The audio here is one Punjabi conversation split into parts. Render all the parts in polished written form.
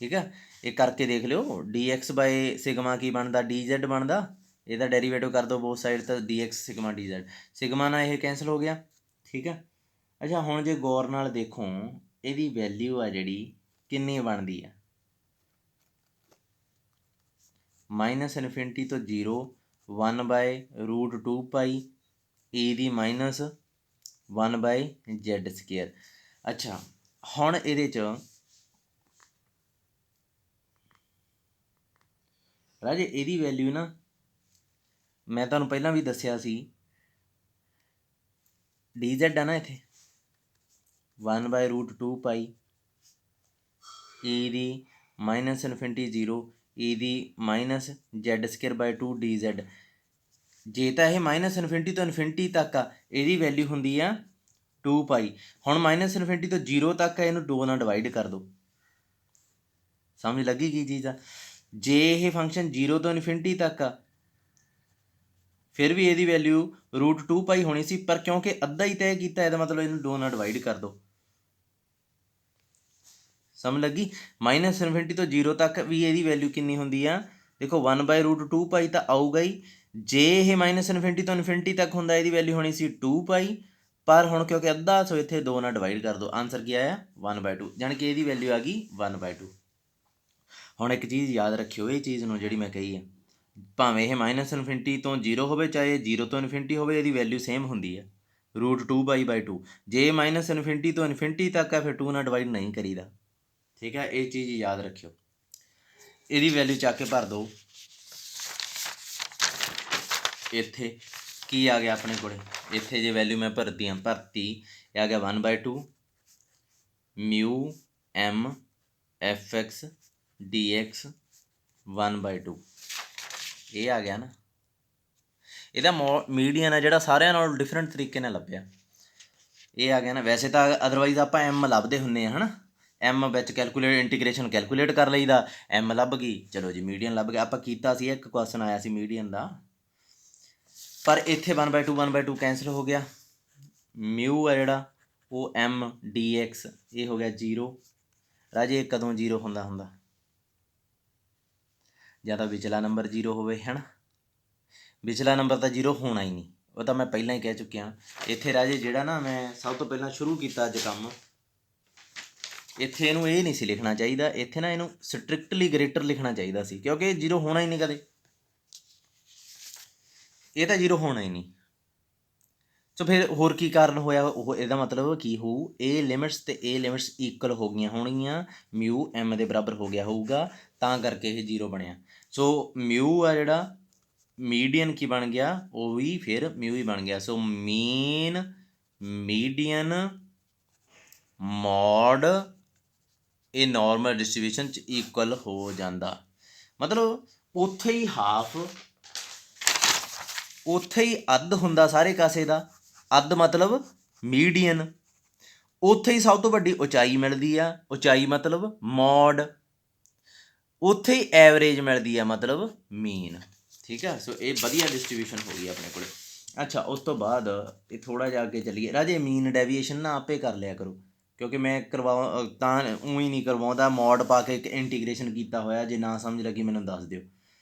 ठीक है, ये करके देख लियो। डी एक्स बाय सिग्मा की बनता, डी जैड बनता, ਇਹਦਾ ਡੈਰੀਵੇਟਿਵ ਕਰ ਦਿਓ ਬੋਥ ਸਾਈਡ ਤਾਂ D X sigma D Z, sigma ਨਾਲ ਇਹ ਕੈਂਸਲ ਹੋ ਗਿਆ। ਠੀਕ ਹੈ, ਅੱਛਾ ਹੁਣ ਜੇ ਗੌਰ ਨਾਲ ਦੇਖੋ ਇਹਦੀ ਵੈਲਿਊ ਆ ਜਿਹੜੀ ਕਿੰਨੀ ਬਣਦੀ ਆ, -∞ ਤੋਂ 0, 1/√2 ਪਾਈ ਏ ਦੀ -1/z²। ਅੱਛਾ ਹੁਣ ਇਹਦੇ 'ਚ ਰਾਜੇ ਇਹਦੀ ਵੈਲਿਊ ਨਾ ਮੈਂ ਤੁਹਾਨੂੰ ਪਹਿਲਾਂ ਵੀ ਦੱਸਿਆ ਸੀ, ਡੀ ਜ਼ੈਡ ਆ ਨਾ ਇੱਥੇ 1/√2 ਪਾਈ ਏ ਦੀ -∞ 0 ਏ ਦੀ -z²/2 ਡੀ ਜ਼ੈਡ। ਜੇ ਤਾਂ ਇਹ -∞ ਤੋਂ ਇਨਫਿਨਿਟੀ ਤੱਕ ਆ ਇਹਦੀ ਵੈਲਿਊ ਹੁੰਦੀ ਆ 2 ਪਾਈ। ਹੁਣ -∞ ਤੋਂ 0 ਤੱਕ ਆ, ਇਹਨੂੰ 2 ਨਾਲ ਡਿਵਾਈਡ ਕਰ ਦਿਓ। ਸਮਝ ਲੱਗੀ ਕੀ ਚੀਜ਼ ਆ? ਜੇ ਇਹ ਫੰਕਸ਼ਨ 0 ਤੋਂ ਇਨਫਿਨਿਟੀ ਤੱਕ ਆ ਫਿਰ ਵੀ ਇਹਦੀ ਵੈਲਿਊ √2 ਪਾਈ ਹੋਣੀ ਸੀ, ਪਰ ਕਿਉਂਕਿ ਅੱਧਾ ਹੀ ਤੈਅ ਕੀਤਾ ਇਹਦਾ ਮਤਲਬ ਇਹਨੂੰ 2 ਨਾਲ ਡਿਵਾਈਡ ਕਰ ਦਿਓ। ਸਮਝ ਲੱਗੀ? -∞ ਤੋਂ 0 ਤੱਕ ਵੀ ਇਹਦੀ ਵੈਲਿਊ ਕਿੰਨੀ ਹੁੰਦੀ ਆ? ਦੇਖੋ 1/√2 ਪਾਈ ਤਾਂ ਆਊਗਾ ਹੀ। ਜੇ ਇਹ -∞ ਤੋਂ ਇਨਫਿਨਿਟੀ ਤੱਕ ਹੁੰਦਾ ਇਹਦੀ ਵੈਲਿਊ ਹੋਣੀ ਸੀ 2 ਪਾਈ, ਪਰ ਹੁਣ ਕਿਉਂਕਿ ਅੱਧਾ ਸੋ ਇੱਥੇ 2 ਨਾਲ ਡਿਵਾਈਡ ਕਰ ਦਿਓ। ਆਨਸਰ ਕੀ ਆਇਆ? 1/2, ਜਾਣੀ ਕਿ ਇਹਦੀ ਵੈਲਿਊ ਆ ਗਈ 1/2। ਹੁਣ ਇੱਕ ਚੀਜ਼ ਯਾਦ ਰੱਖਿਓ ਇਹ ਚੀਜ਼ ਨੂੰ ਜਿਹੜੀ ਮੈਂ ਕਹੀ ਹੈ, ਭਾਵੇਂ ਇਹ -∞ ਤੋਂ 0 ਹੋਵੇ ਚਾਹੇ 0 ਤੋਂ ਇਨਫਿਨਿਟੀ ਹੋਵੇ, ਇਹਦੀ ਵੈਲਿਊ ਸੇਮ ਹੁੰਦੀ ਹੈ √2/2। ਜੇ -∞ ਤੋਂ ਇਨਫਿਨਿਟੀ ਤੱਕ ਹੈ ਫਿਰ 2 ਨਾਲ ਡਿਵਾਈਡ ਨਹੀਂ ਕਰੀਦਾ। ਠੀਕ ਹੈ, ਇਹ ਚੀਜ਼ ਯਾਦ ਰੱਖਿਓ। ਇਹਦੀ ਵੈਲਿਊ ਚੱਕ ਕੇ ਭਰ ਦਿਓ। ਇੱਥੇ ਕੀ ਆ ਗਿਆ ਆਪਣੇ ਕੋਲ? ਇੱਥੇ ਜੇ ਵੈਲਿਊ ਮੈਂ ਭਰਤੀ ਇਹ ਆ ਗਿਆ 1/2 μm fx dx 1/2। ਇਹ ਆ ਗਿਆ ਨਾ। ਇਹਦਾ ਮੀਡੀਅਨ ਆ ਜਿਹੜਾ ਸਾਰਿਆਂ ਨਾਲੋਂ ਡਿਫਰੈਂਟ ਤਰੀਕੇ ਨਾਲ ਲੱਭਿਆ, ਇਹ ਆ ਗਿਆ ਨਾ। ਵੈਸੇ ਤਾਂ ਅਦਰਵਾਈਜ਼ ਆਪਾਂ ਐਮ ਲੱਭਦੇ ਹੁੰਦੇ ਹਾਂ, ਹੈ ਨਾ, ਐਮ ਵਿੱਚ ਇੰਟੀਗ੍ਰੇਸ਼ਨ ਕੈਲਕੂਲੇਟ ਕਰ ਲਈਦਾ, ਐਮ ਲੱਭ ਗਈ, ਚਲੋ ਜੀ ਮੀਡੀਅਨ ਲੱਭ ਗਿਆ। ਆਪਾਂ ਕੀਤਾ ਸੀ, ਇੱਕ ਕੁਐਸਚਨ ਆਇਆ ਸੀ ਮੀਡੀਅਨ ਦਾ, ਪਰ ਇੱਥੇ 1/2 ਕੈਂਸਲ ਹੋ ਗਿਆ। ਮਿਊ ਆ ਜਿਹੜਾ ਉਹ m dx ਇਹ ਹੋ ਗਿਆ 0। ਰਾਜੇ ਕਦੋਂ 0 ਹੁੰਦਾ? ਜਾਂ ਤਾਂ ਵਿਚਲਾ ਨੰਬਰ 0 ਹੋਵੇ, ਹੈ ਨਾ। ਵਿਚਲਾ ਨੰਬਰ ਤਾਂ 0 ਹੋਣਾ ਹੀ ਨਹੀਂ, ਉਹ ਤਾਂ ਮੈਂ ਪਹਿਲਾਂ ਹੀ ਕਹਿ ਚੁੱਕਿਆ। ਇੱਥੇ ਰਾਜੇ ਜਿਹੜਾ ਨਾ ਮੈਂ ਸਭ ਤੋਂ ਪਹਿਲਾਂ ਸ਼ੁਰੂ ਕੀਤਾ ਅੱਜ ਕੰਮ, ਇੱਥੇ ਇਹਨੂੰ ਇਹ ਨਹੀਂ ਸੀ ਲਿਖਣਾ ਚਾਹੀਦਾ, ਇੱਥੇ ਨਾ ਇਹਨੂੰ ਸਟ੍ਰਿਕਟਲੀ ਗ੍ਰੇਟਰ ਲਿਖਣਾ ਚਾਹੀਦਾ ਸੀ, ਕਿਉਂਕਿ ਇਹ 0 ਹੋਣਾ ਹੀ ਨਹੀਂ ਕਦੇ। ਇਹ ਤਾਂ 0 ਹੋਣਾ ਹੀ ਨਹੀਂ। ਸੋ ਫਿਰ ਹੋਰ ਕੀ ਕਾਰਨ ਹੋਇਆ? ਉਹ ਇਹਦਾ ਮਤਲਬ ਕੀ ਹੋਊ? ਇਹ ਲਿਮਿਟਸ ਅਤੇ ਇਹ ਲਿਮਿਟਸ ਇਕੁਅਲ ਹੋ ਗਈਆਂ ਹੋਣਗੀਆਂ, ਮਿਊ ਐਮ ਦੇ ਬਰਾਬਰ ਹੋ ਗਿਆ ਹੋਊਗਾ, ਤਾਂ ਕਰਕੇ ਇਹ 0 ਬਣਿਆ। ਸੋ ਮਿਊ ਆ ਜਿਹੜਾ ਮੀਡੀਅਨ ਕੀ ਬਣ ਗਿਆ? ਉਹ ਵੀ ਫਿਰ ਮਿਊ ਹੀ ਬਣ ਗਿਆ। ਸੋ ਮੀਨ ਮੀਡੀਅਨ ਮੋਡ ਇਹ ਨੋਰਮਲ ਡਿਸਟ੍ਰੀਬਿਊਸ਼ਨ 'ਚ ਇਕੁਅਲ ਹੋ ਜਾਂਦਾ। ਮਤਲਬ ਉੱਥੇ ਹੀ ਹਾਫ, ਉੱਥੇ ਹੀ ਅੱਧ ਹੁੰਦਾ ਸਾਰੇ ਕਾਸੇ ਦਾ। ਅੱਧ ਮਤਲਬ ਮੀਡੀਅਨ, ਉੱਥੇ ਹੀ ਸਭ ਤੋਂ ਵੱਡੀ ਉਚਾਈ ਮਿਲਦੀ ਆ, ਉਚਾਈ ਮਤਲਬ ਮੋਡ, ਉੱਥੇ ਹੀ ਐਵਰੇਜ ਮਿਲਦੀ ਆ ਮਤਲਬ ਮੀਨ। ਠੀਕ ਆ, ਸੋ ਇਹ ਵਧੀਆ ਡਿਸਟ੍ਰੀਬਿਊਸ਼ਨ ਹੋ ਗਈ ਆਪਣੇ ਕੋਲ। ਅੱਛਾ ਉਸ ਤੋਂ ਬਾਅਦ ਇਹ ਥੋੜ੍ਹਾ ਜਿਹਾ ਅੱਗੇ ਚੱਲੀਏ ਰਾਜੇ। ਮੀਨ ਡੈਵੀਏਸ਼ਨ ਨਾ ਆਪੇ ਕਰ ਲਿਆ ਕਰੋ, ਕਿਉਂਕਿ ਮੈਂ ਤਾਂ ਊਂ ਹੀ ਨਹੀਂ ਕਰਵਾਉਂਦਾ, ਮੋਡ ਪਾ ਕੇ ਇੱਕ ਇੰਟੀਗ੍ਰੇਸ਼ਨ ਕੀਤਾ ਹੋਇਆ। ਜੇ ਨਾ ਸਮਝ ਲੱਗੀ ਮੈਨੂੰ ਦੱਸ ਦਿਓ।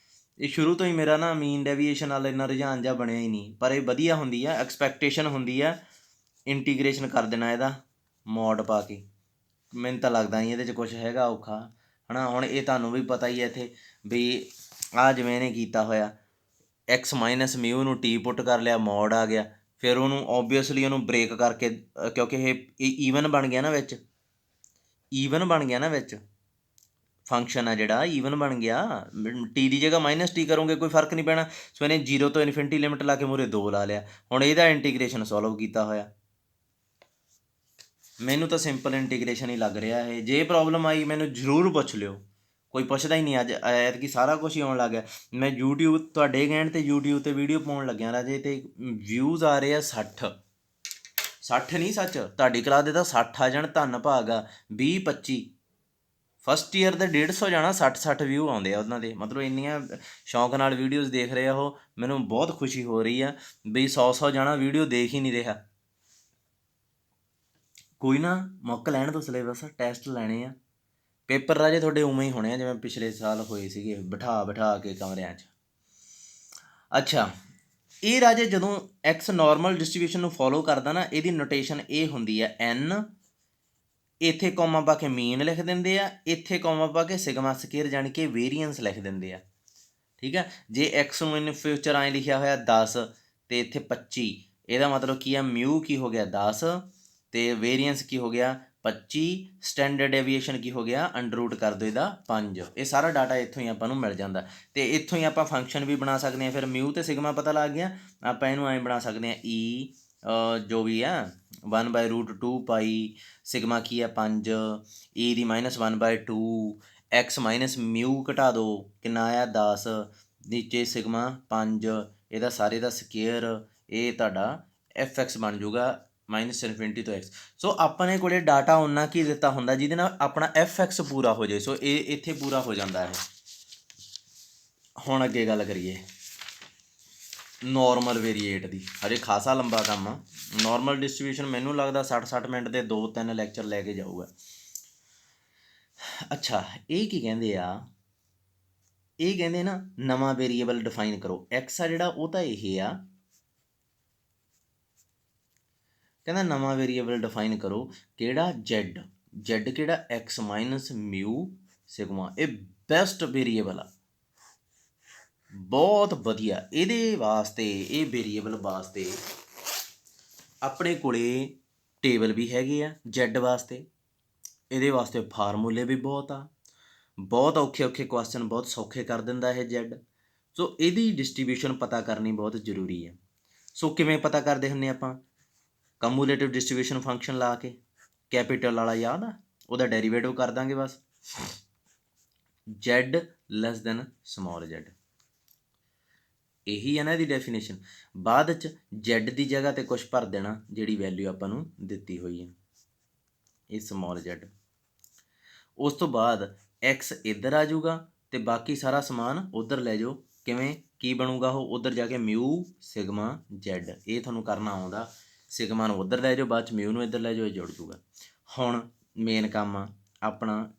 ਇਹ ਸ਼ੁਰੂ ਤੋਂ ਹੀ ਮੇਰਾ ਨਾ ਮੀਨ ਡੈਵੀਏਸ਼ਨ ਨਾਲ ਇੰਨਾ ਰੁਝਾਨ ਜਿਹਾ ਬਣਿਆ ਹੀ ਨਹੀਂ, ਪਰ ਇਹ ਵਧੀਆ ਹੁੰਦੀ ਆ, ਐਕਸਪੈਕਟੇਸ਼ਨ ਹੁੰਦੀ ਆ ਇੰਟੀਗ੍ਰੇਸ਼ਨ ਕਰ ਦੇਣਾ ਇਹਦਾ ਮੋਡ ਪਾ ਕੇ। ਮੈਨੂੰ ਤਾਂ ਲੱਗਦਾ ਨਹੀਂ ਇਹਦੇ 'ਚ ਕੁਛ ਹੈਗਾ ਔਖਾ, ਹੈ ਨਾ। ਹੁਣ ਇਹ ਤੁਹਾਨੂੰ ਵੀ ਪਤਾ ਹੀ ਹੈ ਇੱਥੇ ਵੀ ਆਹ ਜਿਵੇਂ ਇਹਨੇ ਕੀਤਾ ਹੋਇਆ, x ਮਾਈਨਸ ਮਿਊ ਨੂੰ ਟੀ ਪੁੱਟ ਕਰ ਲਿਆ, ਮੋਡ ਆ ਗਿਆ। ਫਿਰ ਉਹਨੂੰ ਓਬਵੀਅਸਲੀ ਉਹਨੂੰ ਬ੍ਰੇਕ ਕਰਕੇ, ਕਿਉਂਕਿ ਇਹ ਈਵਨ ਬਣ ਗਿਆ ਨਾ ਵਿੱਚ, ਈਵਨ ਬਣ ਗਿਆ ਨਾ ਵਿੱਚ ਫੰਕਸ਼ਨ ਆ ਜਿਹੜਾ ਈਵਨ ਬਣ ਗਿਆ। ਟੀ ਦੀ ਜਗ੍ਹਾ -t ਕਰੋਗੇ ਕੋਈ ਫਰਕ ਨਹੀਂ ਪੈਣਾ। ਸੋ ਇਹਨੇ 0 ਤੋਂ ਇਨਫਿਨਿਟੀ ਲਿਮਿਟ ਲਾ ਕੇ ਮੂਹਰੇ 2 ਲਾ ਲਿਆ। ਹੁਣ ਇਹਦਾ ਇੰਟੀਗ੍ਰੇਸ਼ਨ ਸੋਲਵ ਕੀਤਾ ਹੋਇਆ। ਮੈਨੂੰ ਤਾਂ ਸਿੰਪਲ ਇੰਟੀਗ੍ਰੇਸ਼ਨ ਹੀ ਲੱਗ ਰਿਹਾ ਇਹ। ਜੇ ਪ੍ਰੋਬਲਮ ਆਈ ਮੈਨੂੰ ਜ਼ਰੂਰ ਪੁੱਛ ਲਿਓ, ਕੋਈ ਪੁੱਛਦਾ ਹੀ ਨਹੀਂ। ਅੱਜ ਐਤਕੀ ਸਾਰਾ ਕੁਛ ਹੀ ਆਉਣ ਲੱਗ ਗਿਆ। ਮੈਂ ਯੂਟਿਊਬ ਤੁਹਾਡੇ ਕਹਿਣ 'ਤੇ ਯੂਟਿਊਬ 'ਤੇ ਵੀਡੀਓ ਪਾਉਣ ਲੱਗਿਆ ਰਾਜੇ, ਅਤੇ ਵਿਊਜ਼ ਆ ਰਹੇ ਆ 60 ਨਹੀਂ ਸੱਚ, ਤੁਹਾਡੀ ਕਲਾਸ ਦੇ ਤਾਂ 60 ਆ ਜਾਣ, ਧੰਨ ਭਾਗ ਆ। 20-25 ਫਸਟ ਈਅਰ ਦੇ 150 ਜਾਣਾ, 60 ਵਿਊ ਆਉਂਦੇ ਆ ਉਹਨਾਂ ਦੇ। ਮਤਲਬ ਇੰਨੀਆਂ ਸ਼ੌਂਕ ਨਾਲ ਵੀਡੀਓਜ਼ ਦੇਖ ਰਹੇ ਆ ਉਹ, ਮੈਨੂੰ ਬਹੁਤ ਖੁਸ਼ੀ ਹੋ ਰਹੀ ਆ ਬਈ 100 ਜਾਣਾ ਵੀਡੀਓ ਦੇਖ ਹੀ ਨਹੀਂ ਰਿਹਾ। ਕੋਈ ਨਾ ਮੁੱਕ ਲੈਣ ਤੋਂ ਸਿਲੇਬਸ, ਟੈਸਟ ਲੈਣੇ ਆ, ਪੇਪਰ ਰਾਜੇ ਤੁਹਾਡੇ ਉਵੇਂ ਹੀ ਹੋਣੇ ਆ ਜਿਵੇਂ ਪਿਛਲੇ ਸਾਲ ਹੋਏ ਸੀਗੇ, ਬਿਠਾ ਬਿਠਾ ਕੇ ਕਮਰਿਆਂ 'ਚ। ਅੱਛਾ, ਇਹ ਰਾਜੇ ਜਦੋਂ ਐਕਸ ਨਾਰਮਲ ਡਿਸਟ੍ਰੀਬਿਊਸ਼ਨ ਨੂੰ ਫੋਲੋ ਕਰਦਾ ਨਾ, ਇਹਦੀ ਨੋਟੇਸ਼ਨ ਇਹ ਹੁੰਦੀ ਹੈ ਐਨ, ਇੱਥੇ ਕੌਮਾ ਪਾ ਕੇ ਮੀਨ ਲਿਖ ਦਿੰਦੇ ਆ, ਇੱਥੇ ਕੌਮਾ ਪਾ ਕੇ ਸਿਗਮਾ ਸਕੇਅਰ ਜਾਣੀ ਕਿ ਵੇਰੀਐਂਸ ਲਿਖ ਦਿੰਦੇ ਆ। ਠੀਕ ਹੈ, ਜੇ ਐਕਸ ਨੂੰ ਇਨ ਫਿਊਚਰ ਐਂ ਲਿਖਿਆ ਹੋਇਆ 10 ਅਤੇ ਇੱਥੇ 25, ਇਹਦਾ ਮਤਲਬ ਕੀ ਆ, ਮਿਊ ਕੀ ਹੋ ਗਿਆ 10 ਅਤੇ ਵੇਰੀਐਂਸ ਕੀ ਹੋ ਗਿਆ 25, ਸਟੈਂਡਰਡ ਐਵੀਏਸ਼ਨ ਕੀ ਹੋ ਗਿਆ ਅੰਡਰ ਰੂਟ ਕਰ ਦਿਓ ਇਹਦਾ 5। ਇਹ ਸਾਰਾ ਡਾਟਾ ਇੱਥੋਂ ਹੀ ਆਪਾਂ ਨੂੰ ਮਿਲ ਜਾਂਦਾ ਅਤੇ ਇੱਥੋਂ ਹੀ ਆਪਾਂ ਫੰਕਸ਼ਨ ਵੀ ਬਣਾ ਸਕਦੇ ਹਾਂ। ਫਿਰ ਮਿਊ ਅਤੇ ਸਿਗਮਾ ਪਤਾ ਲੱਗ ਗਿਆ, ਆਪਾਂ ਇਹਨੂੰ ਐਂ ਬਣਾ ਸਕਦੇ ਹਾਂ ਈ ਜੋ ਵੀ ਆ 1/√2 ਪਾਈ, ਸਿਗਮਾ ਕੀ ਆ 5, ਈ ਦੀ -1/2, ਐਕਸ ਮਾਈਨਸ ਮਿਊ ਘਟਾ ਦਿਓ ਕਿੰਨਾ ਆਇਆ 10, ਨੀਚੇ ਸਿਗਮਾ 5, ਇਹਦਾ ਸਾਰੇ ਦਾ ਸਕੇਅਰ, ਇਹ ਤੁਹਾਡਾ ਐਫ(x) ਬਣ ਜਾਊਗਾ -∞ ਤੋਂ x। ਸੋ ਆਪਣੇ ਕੋਲ ਡਾਟਾ ਉਨਾ ਕੀ ਦਿੱਤਾ ਹੁੰਦਾ ਜਿਹਦੇ ਨਾਲ ਆਪਣਾ ਐਫ(x) ਪੂਰਾ ਹੋ ਜਾਏ। ਸੋ ਇਹ ਇੱਥੇ ਪੂਰਾ ਹੋ ਜਾਂਦਾ ਹੈ। ਹੁਣ ਅੱਗੇ ਗੱਲ ਕਰੀਏ ਨੋਰਮਲ ਵੇਰੀਏਟ ਦੀ। ਹਜੇ ਖਾਸਾ ਲੰਬਾ ਕੰਮ ਆ। ਨੋਰਮਲ ਡਿਸਟ੍ਰੀਬਿਊਸ਼ਨ ਮੈਨੂੰ ਲੱਗਦਾ 60 ਮਿੰਟ ਦੇ 2-3 ਲੈਕਚਰ ਲੈ ਕੇ ਜਾਊਗਾ। ਅੱਛਾ, ਇਹ ਕੀ ਕਹਿੰਦੇ ਆ, ਇਹ ਕਹਿੰਦੇ ਨਾ ਨਵਾਂ ਵੇਰੀਏਬਲ ਡਿਫਾਈਨ ਕਰੋ। ਐਕਸ ਆ ਜਿਹੜਾ ਉਹ ਤਾਂ ਇਹ ਆ, ਕਹਿੰਦਾ ਨਵਾਂ ਵੇਰੀਏਬਲ ਡਿਫਾਈਨ ਕਰੋ ਕਿਹੜਾ ਜ਼ੈਡ ਕਿਹੜਾ ਐਕਸ ਮਾਈਨਸ ਮਿਊ ਸਿਗਮਾ। ਇਹ ਬੈਸਟ ਵੇਰੀਏਬਲ ਆ, ਬਹੁਤ ਵਧੀਆ। ਇਹਦੇ ਵਾਸਤੇ ਇਹ ਵੇਰੀਏਬਲ ਵਾਸਤੇ ਆਪਣੇ ਕੋਲੇ ਟੇਬਲ ਵੀ ਹੈਗੇ ਆ ਜ਼ੈਡ ਵਾਸਤੇ, ਇਹਦੇ ਵਾਸਤੇ ਫਾਰਮੂਲੇ ਵੀ ਬਹੁਤ ਆ, ਬਹੁਤ ਔਖੇ ਕੁਐਸਚਨ ਬਹੁਤ ਸੌਖੇ ਕਰ ਦਿੰਦਾ ਇਹ ਜ਼ੈਡ। ਸੋ ਇਹਦੀ ਡਿਸਟ੍ਰੀਬਿਊਸ਼ਨ ਪਤਾ ਕਰਨੀ ਬਹੁਤ ਜ਼ਰੂਰੀ ਹੈ। ਸੋ ਕਿਵੇਂ ਪਤਾ ਕਰਦੇ ਹੁੰਦੇ ਆਪਾਂ, ਕਮੂਲੇਟਿਵ ਡਿਸਟ੍ਰੀਬਿਊਸ਼ਨ ਫੰਕਸ਼ਨ ਲਾ ਕੇ, ਕੈਪੀਟਲ ਵਾਲਾ ਯਾਦ ਆ, ਉਹਦਾ ਡੈਰੀਵੇਟਿਵ ਕਰ ਦਾਂਗੇ ਬਸ, Z less than small Z. ਇਹੀ ਹੈ ਨਾ ਇਹਦੀ ਡੈਫੀਨੇਸ਼ਨ। ਬਾਅਦ 'ਚ ਜ਼ੈਡ ਦੀ ਜਗ੍ਹਾ 'ਤੇ ਕੁਛ ਭਰ ਦੇਣਾ ਜਿਹੜੀ ਵੈਲਿਊ ਆਪਾਂ ਨੂੰ ਦਿੱਤੀ ਹੋਈ ਹੈ, ਇਹ ਸਮਾਲ ਜ਼ੈਡ। ਉਸ ਤੋਂ ਬਾਅਦ ਐਕਸ ਇੱਧਰ ਆ ਜਾਊਗਾ ਅਤੇ ਬਾਕੀ ਸਾਰਾ ਸਮਾਨ ਉੱਧਰ ਲੈ ਜਾਓ। ਕਿਵੇਂ ਕੀ ਬਣੂਗਾ ਉਹ, ਉੱਧਰ ਜਾ ਕੇ ਮਿਊ ਸਿਗਮਾ ਜ਼ੈਡ, ਇਹ ਤੁਹਾਨੂੰ ਕਰਨਾ ਆਉਂਦਾ। ਸਿਗਮਾ ਨੂੰ ਉੱਧਰ ਲੈ ਜਾਓ, ਬਾਅਦ 'ਚ ਮਿਊ ਨੂੰ ਇੱਧਰ ਲੈ ਜਾਓ, ਇਹ ਜੁੜ ਜੂਗਾ। ਹੁਣ ਮੇਨ ਕੰਮ ਆ ਆਪਣਾ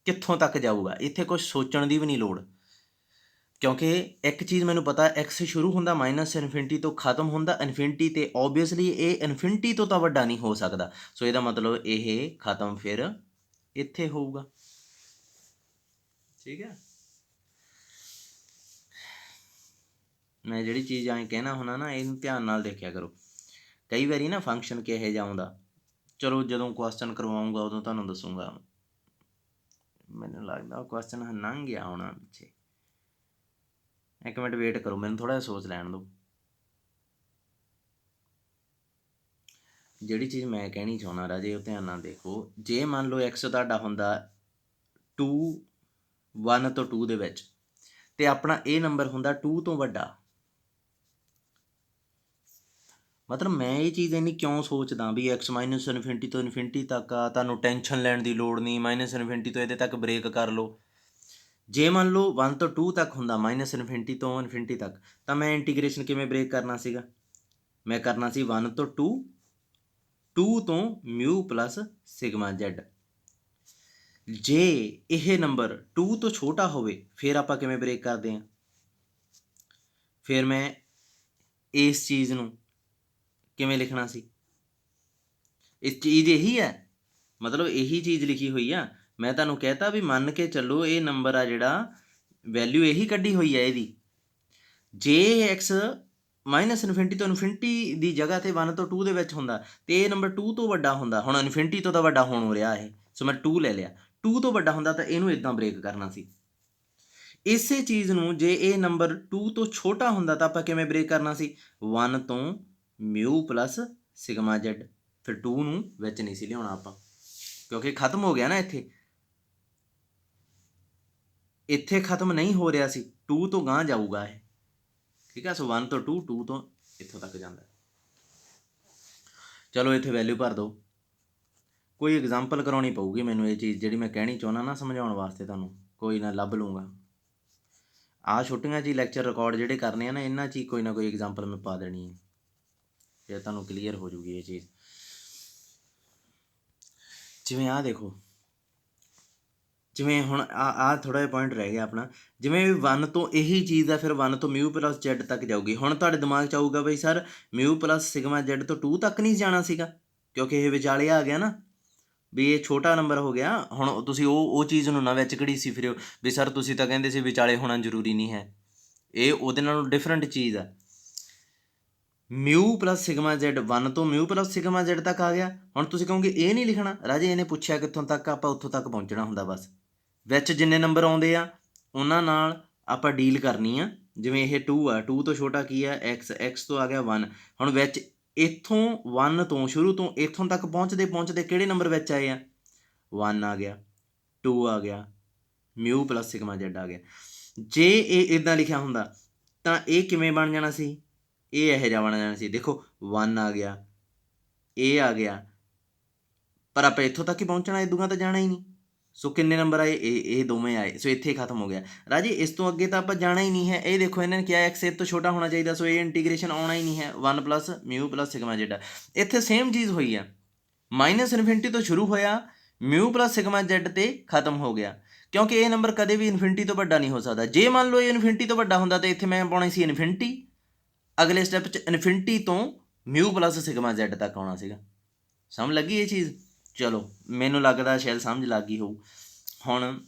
ਕਿੱਥੋਂ ਤੱਕ ਜਾਊਗਾ, ਇੱਥੇ ਕੁਛ ਸੋਚਣ ਦੀ ਵੀ ਨਹੀਂ ਲੋੜ, ਕਿਉਂਕਿ ਇੱਕ ਚੀਜ਼ ਮੈਨੂੰ ਪਤਾ, ਐਕਸ ਸ਼ੁਰੂ ਹੁੰਦਾ -∞ ਤੋਂ ਖ਼ਤਮ ਹੁੰਦਾ ਇਨਫਿਨਿਟੀ 'ਤੇ। ਓਬਵੀਅਸਲੀ ਇਹ ਇਨਫਿਨਿਟੀ ਤੋਂ ਤਾਂ ਵੱਡਾ ਨਹੀਂ ਹੋ ਸਕਦਾ। ਸੋ ਇਹਦਾ ਮਤਲਬ ਇਹ ਖ਼ਤਮ ਫਿਰ ਇੱਥੇ ਹੋਊਗਾ। ਠੀਕ ਹੈ, ਮੈਂ ਜਿਹੜੀ ਚੀਜ਼ ਐਂ ਕਹਿਣਾ ਹੁੰਦਾ ਨਾ, ਇਹਨੂੰ ਧਿਆਨ ਨਾਲ ਦੇਖਿਆ ਕਰੋ। ਕਈ ਵਾਰੀ ਨਾ ਫੰਕਸ਼ਨ ਕਿਹੋ ਜਿਹਾ ਆਉਂਦਾ, ਚਲੋ ਜਦੋਂ ਕੁਐਸਚਨ ਕਰਵਾਊਂਗਾ ਉਦੋਂ ਤੁਹਾਨੂੰ ਦੱਸੂਗਾ। ਮੈਨੂੰ ਲੱਗਦਾ ਉਹ ਕੁਐਸਚਨ ਲੰਘ ਗਿਆ ਹੋਣਾ ਪਿੱਛੇ, ਇੱਕ ਮਿੰਟ ਵੇਟ ਕਰੋ, ਮੈਨੂੰ ਥੋੜ੍ਹਾ ਜਿਹਾ ਸੋਚ ਲੈਣ ਦਿਓ। ਜਿਹੜੀ ਚੀਜ਼ ਮੈਂ ਕਹਿਣੀ ਚਾਹੁੰਦਾ ਰਾਜੇ ਉਹ ਧਿਆਨ ਨਾਲ ਦੇਖੋ। ਜੇ ਮੰਨ ਲਓ ਐਕਸ ਤੁਹਾਡਾ ਹੁੰਦਾ 2 1 ਤੋਂ 2 ਦੇ ਵਿੱਚ, ਅਤੇ ਆਪਣਾ ਇਹ ਨੰਬਰ ਹੁੰਦਾ 2 ਤੋਂ ਵੱਡਾ, ਮਤਲਬ ਮੈਂ ਇਹ ਚੀਜ਼ ਇੰਨੀ ਕਿਉਂ ਸੋਚਦਾ ਵੀ ਐਕਸ -∞ ਤੋਂ ਇਨਫਿਨਿਟੀ ਤੱਕ ਆ, ਤੁਹਾਨੂੰ ਟੈਨਸ਼ਨ ਲੈਣ ਦੀ ਲੋੜ ਨਹੀਂ, -∞ ਤੋਂ ਇਹਦੇ ਤੱਕ ਬ੍ਰੇਕ ਕਰ ਲਓ। ਜੇ ਮੰਨ ਲਓ 1 ਤੋਂ 2 ਤੱਕ ਹੁੰਦਾ, -∞ ਤੋਂ ਇਨਫਿਨਿਟੀ ਤੱਕ, ਤਾਂ ਮੈਂ ਇੰਟੀਗ੍ਰੇਸ਼ਨ ਕਿਵੇਂ ਬ੍ਰੇਕ ਕਰਨਾ ਸੀਗਾ, ਮੈਂ ਕਰਨਾ ਸੀ 1 ਤੋਂ 2 ਤੋਂ ਮਿਊ ਪਲੱਸ ਸਿਗਮਾ ਜ਼ੈਡ। ਜੇ ਇਹ ਨੰਬਰ 2 ਤੋਂ ਛੋਟਾ ਹੋਵੇ ਫਿਰ ਆਪਾਂ ਕਿਵੇਂ ਬ੍ਰੇਕ ਕਰਦੇ ਹਾਂ, ਫਿਰ ਮੈਂ ਇਸ ਚੀਜ਼ ਨੂੰ ਕਿਵੇਂ ਲਿਖਣਾ ਸੀ, ਇਸ ਚੀਜ਼ ਇਹੀ ਹੈ, ਮਤਲਬ ਇਹੀ ਚੀਜ਼ ਲਿਖੀ ਹੋਈ ਆ। ਮੈਂ ਤੁਹਾਨੂੰ ਕਹਿਤਾ ਵੀ ਮੰਨ ਕੇ ਚੱਲੋ ਇਹ ਨੰਬਰ ਆ ਜਿਹੜਾ ਵੈਲਿਊ ਇਹੀ ਕੱਢੀ ਹੋਈ ਹੈ ਇਹਦੀ। ਜੇ ਐਕਸ -∞ ਤੋਂ ਇਨਫਿਨਿਟੀ ਦੀ ਜਗ੍ਹਾ 'ਤੇ 1 ਤੋਂ 2 ਦੇ ਵਿੱਚ ਹੁੰਦਾ ਅਤੇ ਇਹ ਨੰਬਰ 2 ਤੋਂ ਵੱਡਾ ਹੁੰਦਾ, ਹੁਣ ਇਨਫਿਨਿਟੀ ਤੋਂ ਤਾਂ ਵੱਡਾ ਹੋਣ ਹੋ ਰਿਹਾ ਇਹ, ਸੋ ਮੈਂ 2 ਲੈ ਲਿਆ, 2 ਤੋਂ ਵੱਡਾ ਹੁੰਦਾ ਤਾਂ ਇਹਨੂੰ ਇੱਦਾਂ ਬ੍ਰੇਕ ਕਰਨਾ ਸੀ। ਇਸੇ ਚੀਜ਼ ਨੂੰ ਜੇ ਇਹ ਨੰਬਰ 2 ਤੋਂ ਛੋਟਾ ਹੁੰਦਾ ਤਾਂ ਆਪਾਂ ਕਿਵੇਂ ਬ੍ਰੇਕ ਕਰਨਾ ਸੀ, 1 ਤੋਂ ਮਿਊ ਪਲੱਸ ਸਿਗਮਾ ਜ਼ੈਡ। ਫਿਰ 2 ਨੂੰ ਵਿੱਚ ਨਹੀਂ ਸੀ ਲਿਆਉਣਾ ਆਪਾਂ, ਕਿਉਂਕਿ ਖ਼ਤਮ ਹੋ ਗਿਆ ਨਾ ਇੱਥੇ ਖ਼ਤਮ ਨਹੀਂ ਹੋ ਰਿਹਾ ਸੀ, 2 ਤੋਂ ਗਾਂਹ ਜਾਊਗਾ ਇਹ। ਠੀਕ ਹੈ, ਸੋ 1 ਤੋਂ 2 ਤੋਂ ਇੱਥੋਂ ਤੱਕ ਜਾਂਦਾ। ਚਲੋ ਇੱਥੇ ਵੈਲਿਊ ਭਰ ਦਿਓ। ਕੋਈ ਐਗਜ਼ਾਮਪਲ ਕਰਾਉਣੀ ਪਊਗੀ ਮੈਨੂੰ ਇਹ ਚੀਜ਼ ਜਿਹੜੀ ਮੈਂ ਕਹਿਣੀ ਚਾਹੁੰਦਾ ਨਾ ਸਮਝਾਉਣ ਵਾਸਤੇ, ਤੁਹਾਨੂੰ ਕੋਈ ਨਾ ਲੱਭ ਲੂੰਗਾ। ਆਹ ਛੁੱਟੀਆਂ 'ਚ ਹੀ ਲੈਕਚਰ ਰਿਕਾਰਡ ਜਿਹੜੇ ਕਰਨੇ ਆ ਨਾ, ਇਹਨਾਂ 'ਚ ਹੀ ਕੋਈ ਨਾ ਕੋਈ ਐਗਜ਼ਾਮਪਲ ਮੈਂ ਪਾ ਦੇਣੀ ਹੈ, ਫਿਰ ਤੁਹਾਨੂੰ ਕਲੀਅਰ ਹੋ ਜੂਗੀ ਇਹ ਚੀਜ਼। ਜਿਵੇਂ ਆਹ ਦੇਖੋ, ਜਿਵੇਂ ਹੁਣ ਆ ਥੋੜ੍ਹਾ ਜਿਹਾ ਪੁਆਇੰਟ ਰਹਿ ਗਿਆ ਆਪਣਾ, ਜਿਵੇਂ 1 ਤੋਂ ਇਹੀ ਚੀਜ਼ ਆ, ਫਿਰ 1 ਤੋਂ ਮਿਊ ਪਲੱਸ ਜ਼ੈਡ ਤੱਕ ਜਾਊਗੀ। ਹੁਣ ਤੁਹਾਡੇ ਦਿਮਾਗ 'ਚ ਆਊਗਾ ਬਈ ਸਰ ਮਿਊ ਪਲੱਸ ਸਿਗਮਾ ਜ਼ੈਡ ਤੋਂ 2 ਤੱਕ ਨਹੀਂ ਜਾਣਾ ਸੀਗਾ, ਕਿਉਂਕਿ ਇਹ ਵਿਚਾਲੇ ਆ ਗਿਆ ਨਾ, ਵੀ ਇਹ ਛੋਟਾ ਨੰਬਰ ਹੋ ਗਿਆ। ਹੁਣ ਤੁਸੀਂ ਉਹ ਚੀਜ਼ ਨੂੰ ਨਾ ਵਿੱਚ ਘੜੀਸੀ ਫਿਰਿਓ ਵੀ ਸਰ ਤੁਸੀਂ ਤਾਂ ਕਹਿੰਦੇ ਸੀ ਵਿਚਾਲੇ ਹੋਣਾ ਜ਼ਰੂਰੀ ਨਹੀਂ ਹੈ, ਇਹ ਉਹਦੇ ਨਾਲੋਂ ਡਿਫਰੈਂਟ ਚੀਜ਼ ਆ। ਮਿਊ ਪਲੱਸ ਸਿਗਮਾ ਜ਼ੈਡ 1 ਤੋਂ ਮਿਊ ਪਲੱਸ ਸਿਗਮਾ ਜ਼ੈਡ ਤੱਕ ਆ ਗਿਆ। ਹੁਣ ਤੁਸੀਂ ਕਹੋਗੇ ਇਹ ਨਹੀਂ ਲਿਖਣਾ ਰਾਜੇ, ਇਹਨੇ ਪੁੱਛਿਆ ਕਿੱਥੋਂ ਤੱਕ, ਆਪਾਂ ਉੱਥੋਂ ਤੱਕ ਪਹੁੰਚਣਾ ਹੁੰਦਾ ਬਸ। ਵਿੱਚ ਜਿੰਨੇ ਨੰਬਰ ਆਉਂਦੇ ਆ ਉਹਨਾਂ ਨਾਲ ਆਪਾਂ ਡੀਲ ਕਰਨੀ ਆ। ਜਿਵੇਂ ਇਹ 2 ਆ, 2 ਤੋਂ ਛੋਟਾ ਕੀ ਆ x ਤੋਂ ਆ ਗਿਆ 1। ਹੁਣ ਵਿੱਚ ਇੱਥੋਂ 1 ਤੋਂ ਸ਼ੁਰੂ ਤੋਂ ਇੱਥੋਂ ਤੱਕ ਪਹੁੰਚਦੇ ਪਹੁੰਚਦੇ ਕਿਹੜੇ ਨੰਬਰ ਵਿੱਚ ਆਏ ਆ, 1 ਆ ਗਿਆ, 2 ਆ ਗਿਆ, ਮਿਊ ਪਲੱਸ ਸਿਗਮਾ ਜ਼ੈਡ ਆ ਗਿਆ। ਜੇ ਇਹ ਇੱਦਾਂ ਲਿਖਿਆ ਹੁੰਦਾ ਤਾਂ ਇਹ ਕਿਵੇਂ ਬਣ ਜਾਣਾ ਸੀ, ਇਹ ਇਹੋ ਜਿਹਾ ਬਣ ਜਾਣਾ ਸੀ। ਦੇਖੋ 1 ਆ ਗਿਆ, ਇਹ ਆ ਗਿਆ, ਪਰ ਆਪਾਂ ਇੱਥੋਂ ਤੱਕ ਹੀ ਪਹੁੰਚਣਾ, ਇਦੂਆਂ ਤਾਂ ਜਾਣਾ ਹੀ ਨਹੀਂ। ਸੋ ਕਿੰਨੇ ਨੰਬਰ ਆਏ, ਇਹ ਦੋਵੇਂ ਆਏ। ਸੋ ਇੱਥੇ ਖਤਮ ਹੋ ਗਿਆ ਰਾਜੇ, ਇਸ ਤੋਂ ਅੱਗੇ ਤਾਂ ਆਪਾਂ ਜਾਣਾ ਹੀ ਨਹੀਂ ਹੈ। ਇਹ ਦੇਖੋ ਇਹਨਾਂ ਨੇ ਕਿਹਾ x ਇਹ ਤੋਂ ਛੋਟਾ ਹੋਣਾ ਚਾਹੀਦਾ, ਸੋ ਇਹ ਇੰਟੀਗ੍ਰੇਸ਼ਨ ਆਉਣਾ ਹੀ ਨਹੀਂ ਹੈ। 1 ਪਲੱਸ ਮਿਊ ਪਲੱਸ ਸਿਗਮਾ ਜ਼ੈਡ, ਇੱਥੇ ਸੇਮ ਚੀਜ਼ ਹੋਈ ਆ, -ਇਨਫਿਨਿਟੀ ਤੋਂ ਸ਼ੁਰੂ ਹੋਇਆ, ਮਿਊ ਪਲੱਸ ਸਿਗਮਾ ਜ਼ੈਡ ਤੇ ਖਤਮ ਹੋ ਗਿਆ, ਕਿਉਂਕਿ ਇਹ ਨੰਬਰ ਕਦੇ ਵੀ ਇਨਫਿਨਿਟੀ ਤੋਂ ਵੱਡਾ ਨਹੀਂ ਹੋ ਸਕਦਾ। ਜੇ ਮੰਨ ਲਓ ਇਹ ਇਨਫਿਨਿਟੀ ਤੋਂ ਵੱਡਾ ਹੁੰਦਾ ਤਾਂ ਇੱਥੇ ਮੈਂ ਪਾਉਣੀ ਸੀ ਇਨਫਿਨਿਟੀ, ਅਗਲੇ ਸਟੈਪ 'ਚ ਇਨਫਿਨਿਟੀ ਤੋਂ ਮਿਊ ਪਲੱਸ ਸਿਗਮਾ ਜ਼ੈਡ ਤੱਕ ਆਉਣਾ ਸੀਗਾ। ਸਮਝ ਲੱਗੀ ਇਹ ਚੀਜ਼? ਚਲੋ ਮੈਨੂੰ ਲੱਗਦਾ ਸ਼ਾਇਦ ਸਮਝ ਲੱਗ ਗਈ ਹੋਊ। ਹੁਣ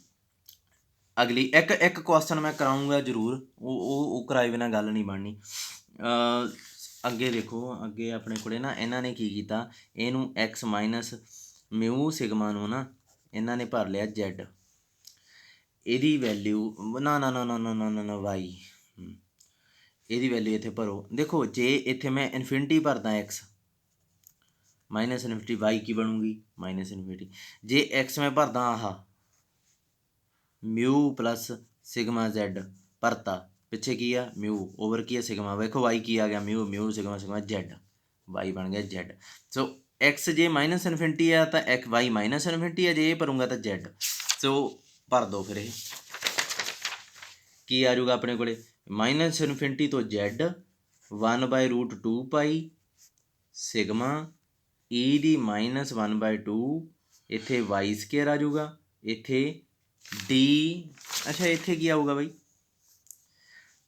ਅਗਲੀ ਇੱਕ ਕੁਐਸਚਨ ਮੈਂ ਕਰਾਊਂਗਾ ਜ਼ਰੂਰ, ਉਹ ਕਰਾਏ ਬਿਨਾਂ ਗੱਲ ਨਹੀਂ ਬਣਨੀ। ਅੱਗੇ ਦੇਖੋ, ਅੱਗੇ ਆਪਣੇ ਕੋਲੇ ਨਾ ਇਹਨਾਂ ਨੇ ਕੀ ਕੀਤਾ, ਇਹਨੂੰ x ਮਾਈਨਸ ਮਿਊ ਸਿਗਮਾ ਨੂੰ ਨਾ ਇਹਨਾਂ ਨੇ ਭਰ ਲਿਆ z, ਇਹਦੀ ਵੈਲਿਊ ਨਾ ਵਾਈ, ਇਹਦੀ ਵੈਲਿਊ ਇੱਥੇ ਭਰੋ। ਦੇਖੋ ਜੇ ਇੱਥੇ ਮੈਂ ਇਨਫਿਨਿਟੀ ਭਰਦਾ x ਮਾਈਨਸ ਇਨਫਿਨਿਟੀ, ਵਾਈ ਕੀ ਬਣੂਗੀ ਮਾਈਨਸ ਇਨਫਿਨਿਟੀ। ਜੇ x ਮੈਂ ਭਰਦਾ ਆਹ ਮਿਊ ਪਲੱਸ ਸਿਗਮਾ ਜ਼ੈਡ ਭਰਤਾ, ਪਿੱਛੇ ਕੀ ਆ ਮਿਊ ਓਵਰ ਕੀ ਆ ਸਿਗਮਾ, ਵੇਖੋ ਵਾਈ ਕੀ ਆ ਗਿਆ ਮਿਊ ਸਿਗਮਾ ਜ਼ੈਡ, ਵਾਈ ਬਣ ਗਿਆ ਜ਼ੈਡ। ਸੋ x ਜੇ ਮਾਈਨਸ ਇਨਫਿਨਿਟੀ ਆ ਤਾਂ ਵਾਈ ਮਾਈਨਸ ਇਨਫਿਨਿਟੀ ਆ, ਜੇ ਇਹ ਭਰੂੰਗਾ ਤਾਂ ਜ਼ੈਡ। ਸੋ ਭਰ ਦੋ, ਫਿਰ ਇਹ ਕੀ ਆ ਜਾਊਗਾ ਆਪਣੇ ਕੋਲੇ, ਮਾਈਨਸ ਇਨਫਿਨਿਟੀ ਤੋਂ ਜ਼ੈਡ 1/√2 ਪਾਈ ਸਿਗਮਾ e ਦੀ -1/2, ਇੱਥੇ ਵਾਈ ਸਕੇਅਰ ਆ ਜਾਊਗਾ, ਇੱਥੇ d, ਅੱਛਾ ਇੱਥੇ ਕੀ ਆਊਗਾ ਬਾਈ,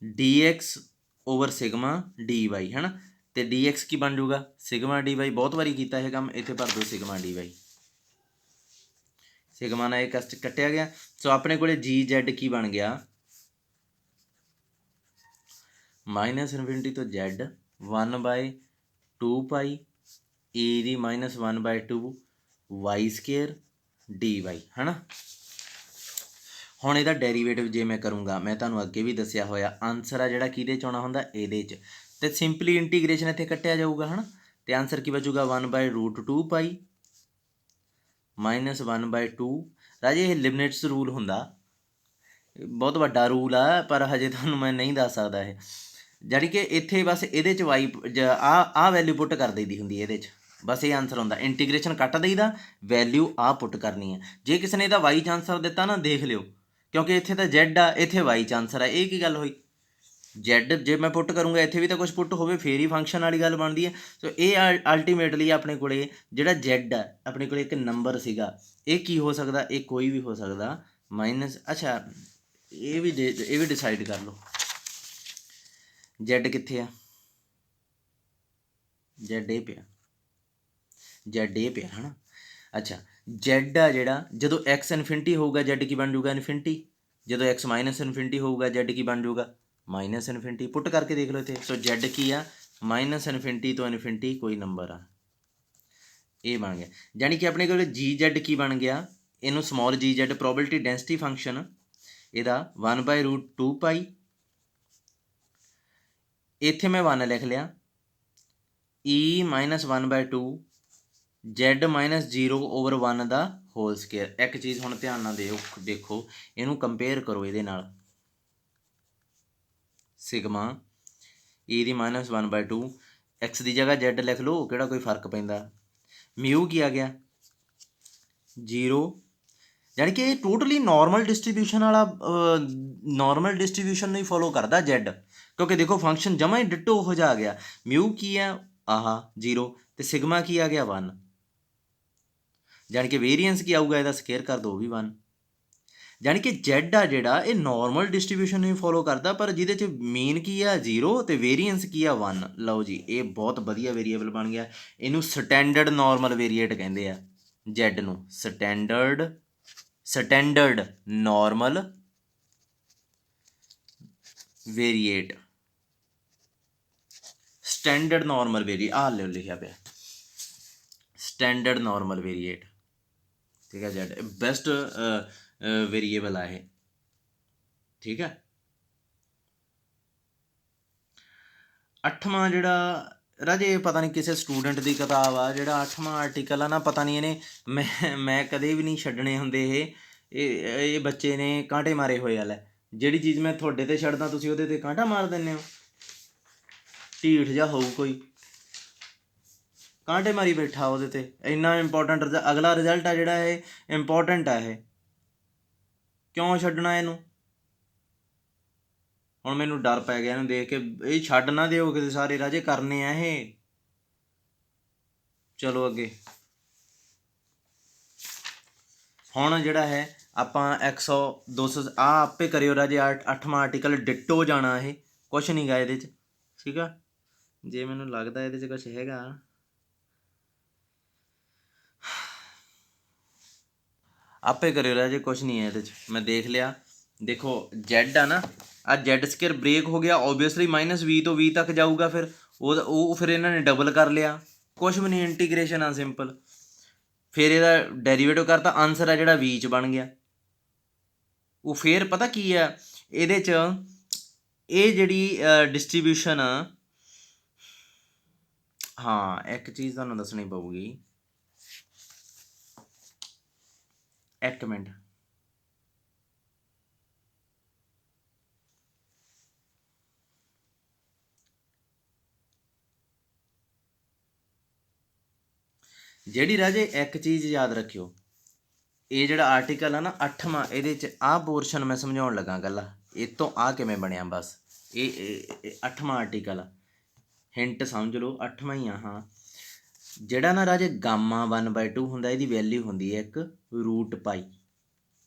dx ਓਵਰ ਸਿਗਮਾ dy ਹੈ ਨਾ, ਅਤੇ dx ਕੀ ਬਣ ਜਾਊਗਾ ਸਿਗਮਾ dy। ਬਹੁਤ ਵਾਰੀ ਕੀਤਾ ਇਹ ਕੰਮ, ਇੱਥੇ ਭਰ ਦਿਓ ਸਿਗਮਾ dy, ਸਿਗਮਾ ਨਾਲ ਇਹ ਕਸਟ ਕੱਟਿਆ ਗਿਆ। ਸੋ ਆਪਣੇ ਕੋਲੇ gz ਕੀ ਬਣ ਗਿਆ, ਮਾਈਨਸ ਇਨਫਿਨਿਟੀ ਤੋਂ z 1/2 ਪਾਈ e ਦੀ -1/2 ਵਾਈ ਸਕੇਅਰ dy ਹੈ ਨਾ। ਹੁਣ ਇਹਦਾ ਡੈਰੀਵੇਟਿਵ ਜੇ ਮੈਂ ਕਰੂੰਗਾ, ਮੈਂ ਤੁਹਾਨੂੰ ਅੱਗੇ ਵੀ ਦੱਸਿਆ ਹੋਇਆ, ਆਨਸਰ ਆ ਜਿਹੜਾ ਕਿਹਦੇ 'ਚ ਆਉਣਾ ਹੁੰਦਾ, ਇਹਦੇ 'ਚ, ਅਤੇ ਸਿੰਪਲੀ ਇੰਟੀਗ੍ਰੇਸ਼ਨ ਇੱਥੇ ਕੱਟਿਆ ਜਾਊਗਾ ਹੈ ਨਾ, ਅਤੇ ਆਨਸਰ ਕੀ ਬਚੂਗਾ 1/√2 ਪਾਈ -1/2। ਰਾਜੇ ਇਹ ਲਿਬਨਿਟਸ ਰੂਲ ਹੁੰਦਾ, ਬਹੁਤ ਵੱਡਾ ਰੂਲ ਆ, ਪਰ ਹਜੇ ਤੁਹਾਨੂੰ ਮੈਂ ਨਹੀਂ ਦੱਸ ਸਕਦਾ ਇਹ। ਜਾਣੀ ਕਿ ਇੱਥੇ ਬਸ ਇਹਦੇ 'ਚ ਵਾਈ ਆਹ ਵੈਲਿਊ ਪੁੱਟ ਕਰ ਦਈਦੀ ਹੁੰਦੀ ਇਹਦੇ 'ਚ, ਬਸ ਇਹ ਆਨਸਰ ਹੁੰਦਾ। ਇੰਟੀਗ੍ਰੇਸ਼ਨ ਕੱਟ ਦਈਦਾ, ਵੈਲਿਊ ਆਹ ਪੁੱਟ ਕਰਨੀ ਹੈ। ਜੇ ਕਿਸੇ ਨੇ ਇਹਦਾ ਵਾਈ 'ਚ ਆਨਸਰ ਦਿੱਤਾ ਨਾ, ਦੇਖ ਲਿਓ, ਕਿਉਂਕਿ ਇੱਥੇ ਤਾਂ ਜ਼ੈਡ ਆ, ਇੱਥੇ ਵਾਈ 'ਚ ਆਨਸਰ ਆ, ਇਹ ਕੀ ਗੱਲ ਹੋਈ। ਜ਼ੈਡ ਜੇ ਮੈਂ ਪੁੱਟ ਕਰੂੰਗਾ ਇੱਥੇ ਵੀ ਤਾਂ ਕੁਛ ਪੁੱਟ ਹੋਵੇ, ਫੇਰ ਹੀ ਫੰਕਸ਼ਨ ਵਾਲੀ ਗੱਲ ਬਣਦੀ ਹੈ। ਸੋ ਇਹ ਅਲਟੀਮੇਟਲੀ ਆਪਣੇ ਕੋਲੇ ਜਿਹੜਾ ਜ਼ੈਡ ਆ, ਆਪਣੇ ਕੋਲੇ ਇੱਕ ਨੰਬਰ ਸੀਗਾ, ਇਹ ਕੀ ਹੋ ਸਕਦਾ, ਇਹ ਕੋਈ ਵੀ ਹੋ ਸਕਦਾ ਮਾਈਨਸ, ਅੱਛਾ ਇਹ ਵੀ ਡਿਸਾਈਡ ਕਰ ਲਓ, ਜ਼ੈਡ ਕਿੱਥੇ ਆ, ਜ਼ੈਡ ਇਹ ਪਿਆ, ਜ਼ੈਡ ਇਹ ਪਿਆ ਹੈ ਨਾ। ਅੱਛਾ ਜ਼ੈਡ ਆ ਜਿਹੜਾ, ਜਦੋਂ x ਇਨਫਿਨਿਟੀ ਹੋਊਗਾ ਜ਼ੈਡ ਕੀ ਬਣ ਜਾਊਗਾ ਇਨਫਿਨਿਟੀ, ਜਦੋਂ x ਮਾਈਨਸ ਇਨਫਿਨਿਟੀ ਹੋਊਗਾ ਜ਼ੈਡ ਕੀ ਬਣ ਜਾਊਗਾ ਮਾਈਨਸ ਇਨਫਿਨਿਟੀ। ਪੁੱਟ ਕਰਕੇ ਦੇਖ ਲਓ ਇੱਥੇ। ਸੋ ਜ਼ੈਡ ਕੀ ਆ, ਮਾਈਨਸ ਇਨਫਿਨਿਟੀ ਤੋਂ ਇਨਫਿਨਿਟੀ ਕੋਈ ਨੰਬਰ ਆ, ਇਹ ਬਣ ਗਿਆ। ਜਾਣੀ ਕਿ ਆਪਣੇ ਕੋਲ ਜੀ ਜ਼ੈਡ ਕੀ ਬਣ ਗਿਆ, ਇਹਨੂੰ ਸਮੋਲ ਜੀ ਜ਼ੈਡ ਪ੍ਰੋਬੇਬਿਲਿਟੀ ਡੈਂਸਿਟੀ ਫੰਕਸ਼ਨ ਇਹਦਾ 1/√2 ਪਾਈ, ਇੱਥੇ ਮੈਂ 1 ਲਿਖ ਲਿਆ, e -1/2 z -0 ਓਵਰ 1 ਦਾ ਹੋਲ ਸਕੇਅਰ। ਇੱਕ ਚੀਜ਼ ਹੁਣ ਧਿਆਨ ਨਾਲ ਦੇਖੋ, ਇਹਨੂੰ ਕੰਪੇਅਰ ਕਰੋ ਇਹਦੇ ਨਾਲ, ਸਿਗਮਾ e ਦੀ -1/2, x ਦੀ ਜਗ੍ਹਾ z ਲਿਖ ਲਓ, ਕਿਹੜਾ ਕੋਈ ਫਰਕ ਪੈਂਦਾ। ਮਿਊ ਕੀ ਆ ਗਿਆ 0, ਜਾਣੀ ਕਿ ਇਹ ਟੋਟਲੀ ਨੋਰਮਲ ਡਿਸਟਰੀਬਿਊਸ਼ਨ ਵਾਲਾ, ਨੋਰਮਲ ਡਿਸਟਰੀਬਿਊਸ਼ਨ ਨੂੰ ਹੀ ਫੋਲੋ ਕਰਦਾ z, ਕਿਉਂਕਿ ਦੇਖੋ ਫੰਕਸ਼ਨ ਜਮਾ ਹੀ ਡਿਟੋ ਹੋ ਜਾ ਗਿਆ। ਮਿਊ ਕੀ ਆ ਆਹ 0, ਅਤੇ ਸਿਗਮਾ ਕੀ ਆ ਗਿਆ 1, ਜਾਣੀ ਕਿ ਵੇਰੀਐਂਸ ਕੀ ਆਊਗਾ ਇਹਦਾ, ਸਕੇਅਰ ਕਰ ਦਿਓ ਉਹ ਵੀ 1। ਜਾਣੀ ਕਿ Z ਆ ਜਿਹੜਾ ਇਹ ਨਾਰਮਲ ਡਿਸਟ੍ਰੀਬਿਊਸ਼ਨ ਨੂੰ ਹੀ ਫੋਲੋ ਕਰਦਾ, ਪਰ ਜਿਹਦੇ 'ਚ ਮੀਨ ਕੀ ਆ 0 ਤੇ ਵੇਰੀਐਂਸ ਕੀ ਆ 1। ਲਓ ਜੀ, ਇਹ ਬਹੁਤ ਵਧੀਆ ਵੇਰੀਏਬਲ ਬਣ ਗਿਆ। ਇਹਨੂੰ ਸਟੈਂਡਰਡ ਨਾਰਮਲ ਵੇਰੀਏਟ ਕਹਿੰਦੇ ਆ। Z ਨੂੰ ਸਟੈਂਡਰਡ ਨਾਰਮਲ ਵੇਰੀਏਟ, ਸਟੈਂਡਰਡ ਨਾਰਮਲ ਵੇਰੀਏਟ ਆਹ ਲਿਖਿਆ ਪਿਆ ਸਟੈਂਡਰਡ ਨਾਰਮਲ ਵੇਰੀਏਟ, ਠੀਕ ਹੈ। Z ਬੈਸਟ ਵੇਰੀਏਬਲ ਆ ਇਹ, ਠੀਕ ਹੈ। 8ਵਾਂ ਜਿਹੜਾ ਰਾਜੇ ਪਤਾ ਨਹੀਂ ਕਿਸੇ ਸਟੂਡੈਂਟ ਦੀ ਕਿਤਾਬ ਆ, ਜਿਹੜਾ 8ਵਾਂ ਆਰਟੀਕਲ ਆ ਨਾ, ਪਤਾ ਨਹੀਂ ਇਹਨੇ ਮੈਂ ਕਦੇ ਵੀ ਨਹੀਂ ਛੱਡਣੇ ਹੁੰਦੇ ਇਹ ਬੱਚੇ ਨੇ ਕਾਂਟੇ ਮਾਰੇ ਹੋਏ ਆ। ਲੈ, ਜਿਹੜੀ ਚੀਜ਼ ਮੈਂ ਤੁਹਾਡੇ 'ਤੇ ਛੱਡਦਾ ਤੁਸੀਂ ਉਹਦੇ 'ਤੇ ਕਾਂਟਾ ਮਾਰ ਦਿੰਦੇ ਹੋ। ਢੀਠ ਜਿਹਾ ਹੋਊ ਕੋਈ, ਕਾਂਟੇ ਮਾਰੀ ਬੈਠਾ ਉਹਦੇ 'ਤੇ। ਇੰਨਾ ਇੰਪੋਰਟੈਂਟ ਅਗਲਾ ਰਿਜ਼ਲਟ ਆ ਜਿਹੜਾ ਇਹ ਇੰਪੋਰਟੈਂਟ ਆ, ਇਹ ਕਿਉਂ ਛੱਡਣਾ ਇਹਨੂੰ। ਹੁਣ ਮੈਨੂੰ ਡਰ ਪੈ ਗਿਆ ਇਹਨੂੰ ਦੇਖ ਕੇ, ਇਹ ਛੱਡ ਨਾ ਦਿਓ ਕਿਤੇ ਸਾਰੇ ਰਾਜੇ, ਕਰਨੇ ਆ ਇਹ। ਚਲੋ ਅੱਗੇ, ਹੁਣ ਜਿਹੜਾ ਹੈ ਆਪਾਂ 100 200 ਆਪੇ ਕਰਿਓ ਰਾਜੇ। 8ਵਾਂ ਆਰਟੀਕਲ ਡਿਟੋ ਜਾਣਾ, ਇਹ ਕੁਛ ਨਹੀਂ ਗਾ ਇਹਦੇ 'ਚ, ਠੀਕ ਆ। ਜੇ ਮੈਨੂੰ ਲੱਗਦਾ ਇਹਦੇ 'ਚ ਕੁਛ ਹੈਗਾ, ਆਪੇ ਕਰਿਓ ਰਾਜੇ, ਕੁਛ ਨਹੀਂ ਹੈ ਇਹਦੇ 'ਚ। ਮੈਂ ਦੇਖ ਲਿਆ, ਦੇਖੋ Z ਆ ਨਾ, ਆ Z² ਬ੍ਰੇਕ ਹੋ ਗਿਆ ਓਬਵੀਅਸਲੀ, -V ਤੋਂ V ਤੱਕ ਜਾਊਗਾ। ਫਿਰ ਉਹ ਫਿਰ ਇਹਨਾਂ ਨੇ ਡਬਲ ਕਰ ਲਿਆ, ਕੁਛ ਵੀ ਨਹੀਂ, ਇੰਟੀਗ੍ਰੇਸ਼ਨ ਆ ਸਿੰਪਲ। ਫਿਰ ਇਹਦਾ ਡੈਰੀਵੇਟਿਵ ਕਰਤਾ, ਆਨਸਰ ਆ ਜਿਹੜਾ V 'ਚ ਬਣ ਗਿਆ। ਉਹ ਫਿਰ ਪਤਾ ਕੀ ਆ ਇਹਦੇ 'ਚ, ਇਹ ਜਿਹੜੀ ਡਿਸਟ੍ਰੀਬਿਊਸ਼ਨ ਆ, ਹਾਂ ਇੱਕ ਚੀਜ਼ ਤੁਹਾਨੂੰ ਦੱਸਣੀ ਪਊਗੀ, ਇੱਕ ਮਿੰਟ। ਜਿਹੜੀ ਰਾਜੇ ਇੱਕ ਚੀਜ਼ ਯਾਦ ਰੱਖਿਓ, ਇਹ ਜਿਹੜਾ ਆਰਟੀਕਲ ਆ ਨਾ 8ਵਾਂ, ਇਹਦੇ 'ਚ ਆਹ ਪੋਰਸ਼ਨ ਮੈਂ ਸਮਝਾਉਣ ਲੱਗਾ ਗੱਲਾਂ, ਇਹ ਤੋਂ ਆਹ ਕਿਵੇਂ ਬਣਿਆ ਬਸ। ਇਹ 8ਵਾਂ ਆਰਟੀਕਲ ਆ, ਹਿੰਟ ਸਮਝ ਲਓ, 8ਵਾਂ ਹੀ ਆ। ਹਾਂ, ਜਿਹੜਾ ਨਾ ਰਾਜੇ ਗਾਮਾ 1/2 ਹੁੰਦਾ, ਇਹਦੀ ਵੈਲਿਊ ਹੁੰਦੀ ਹੈ ਇੱਕ √π।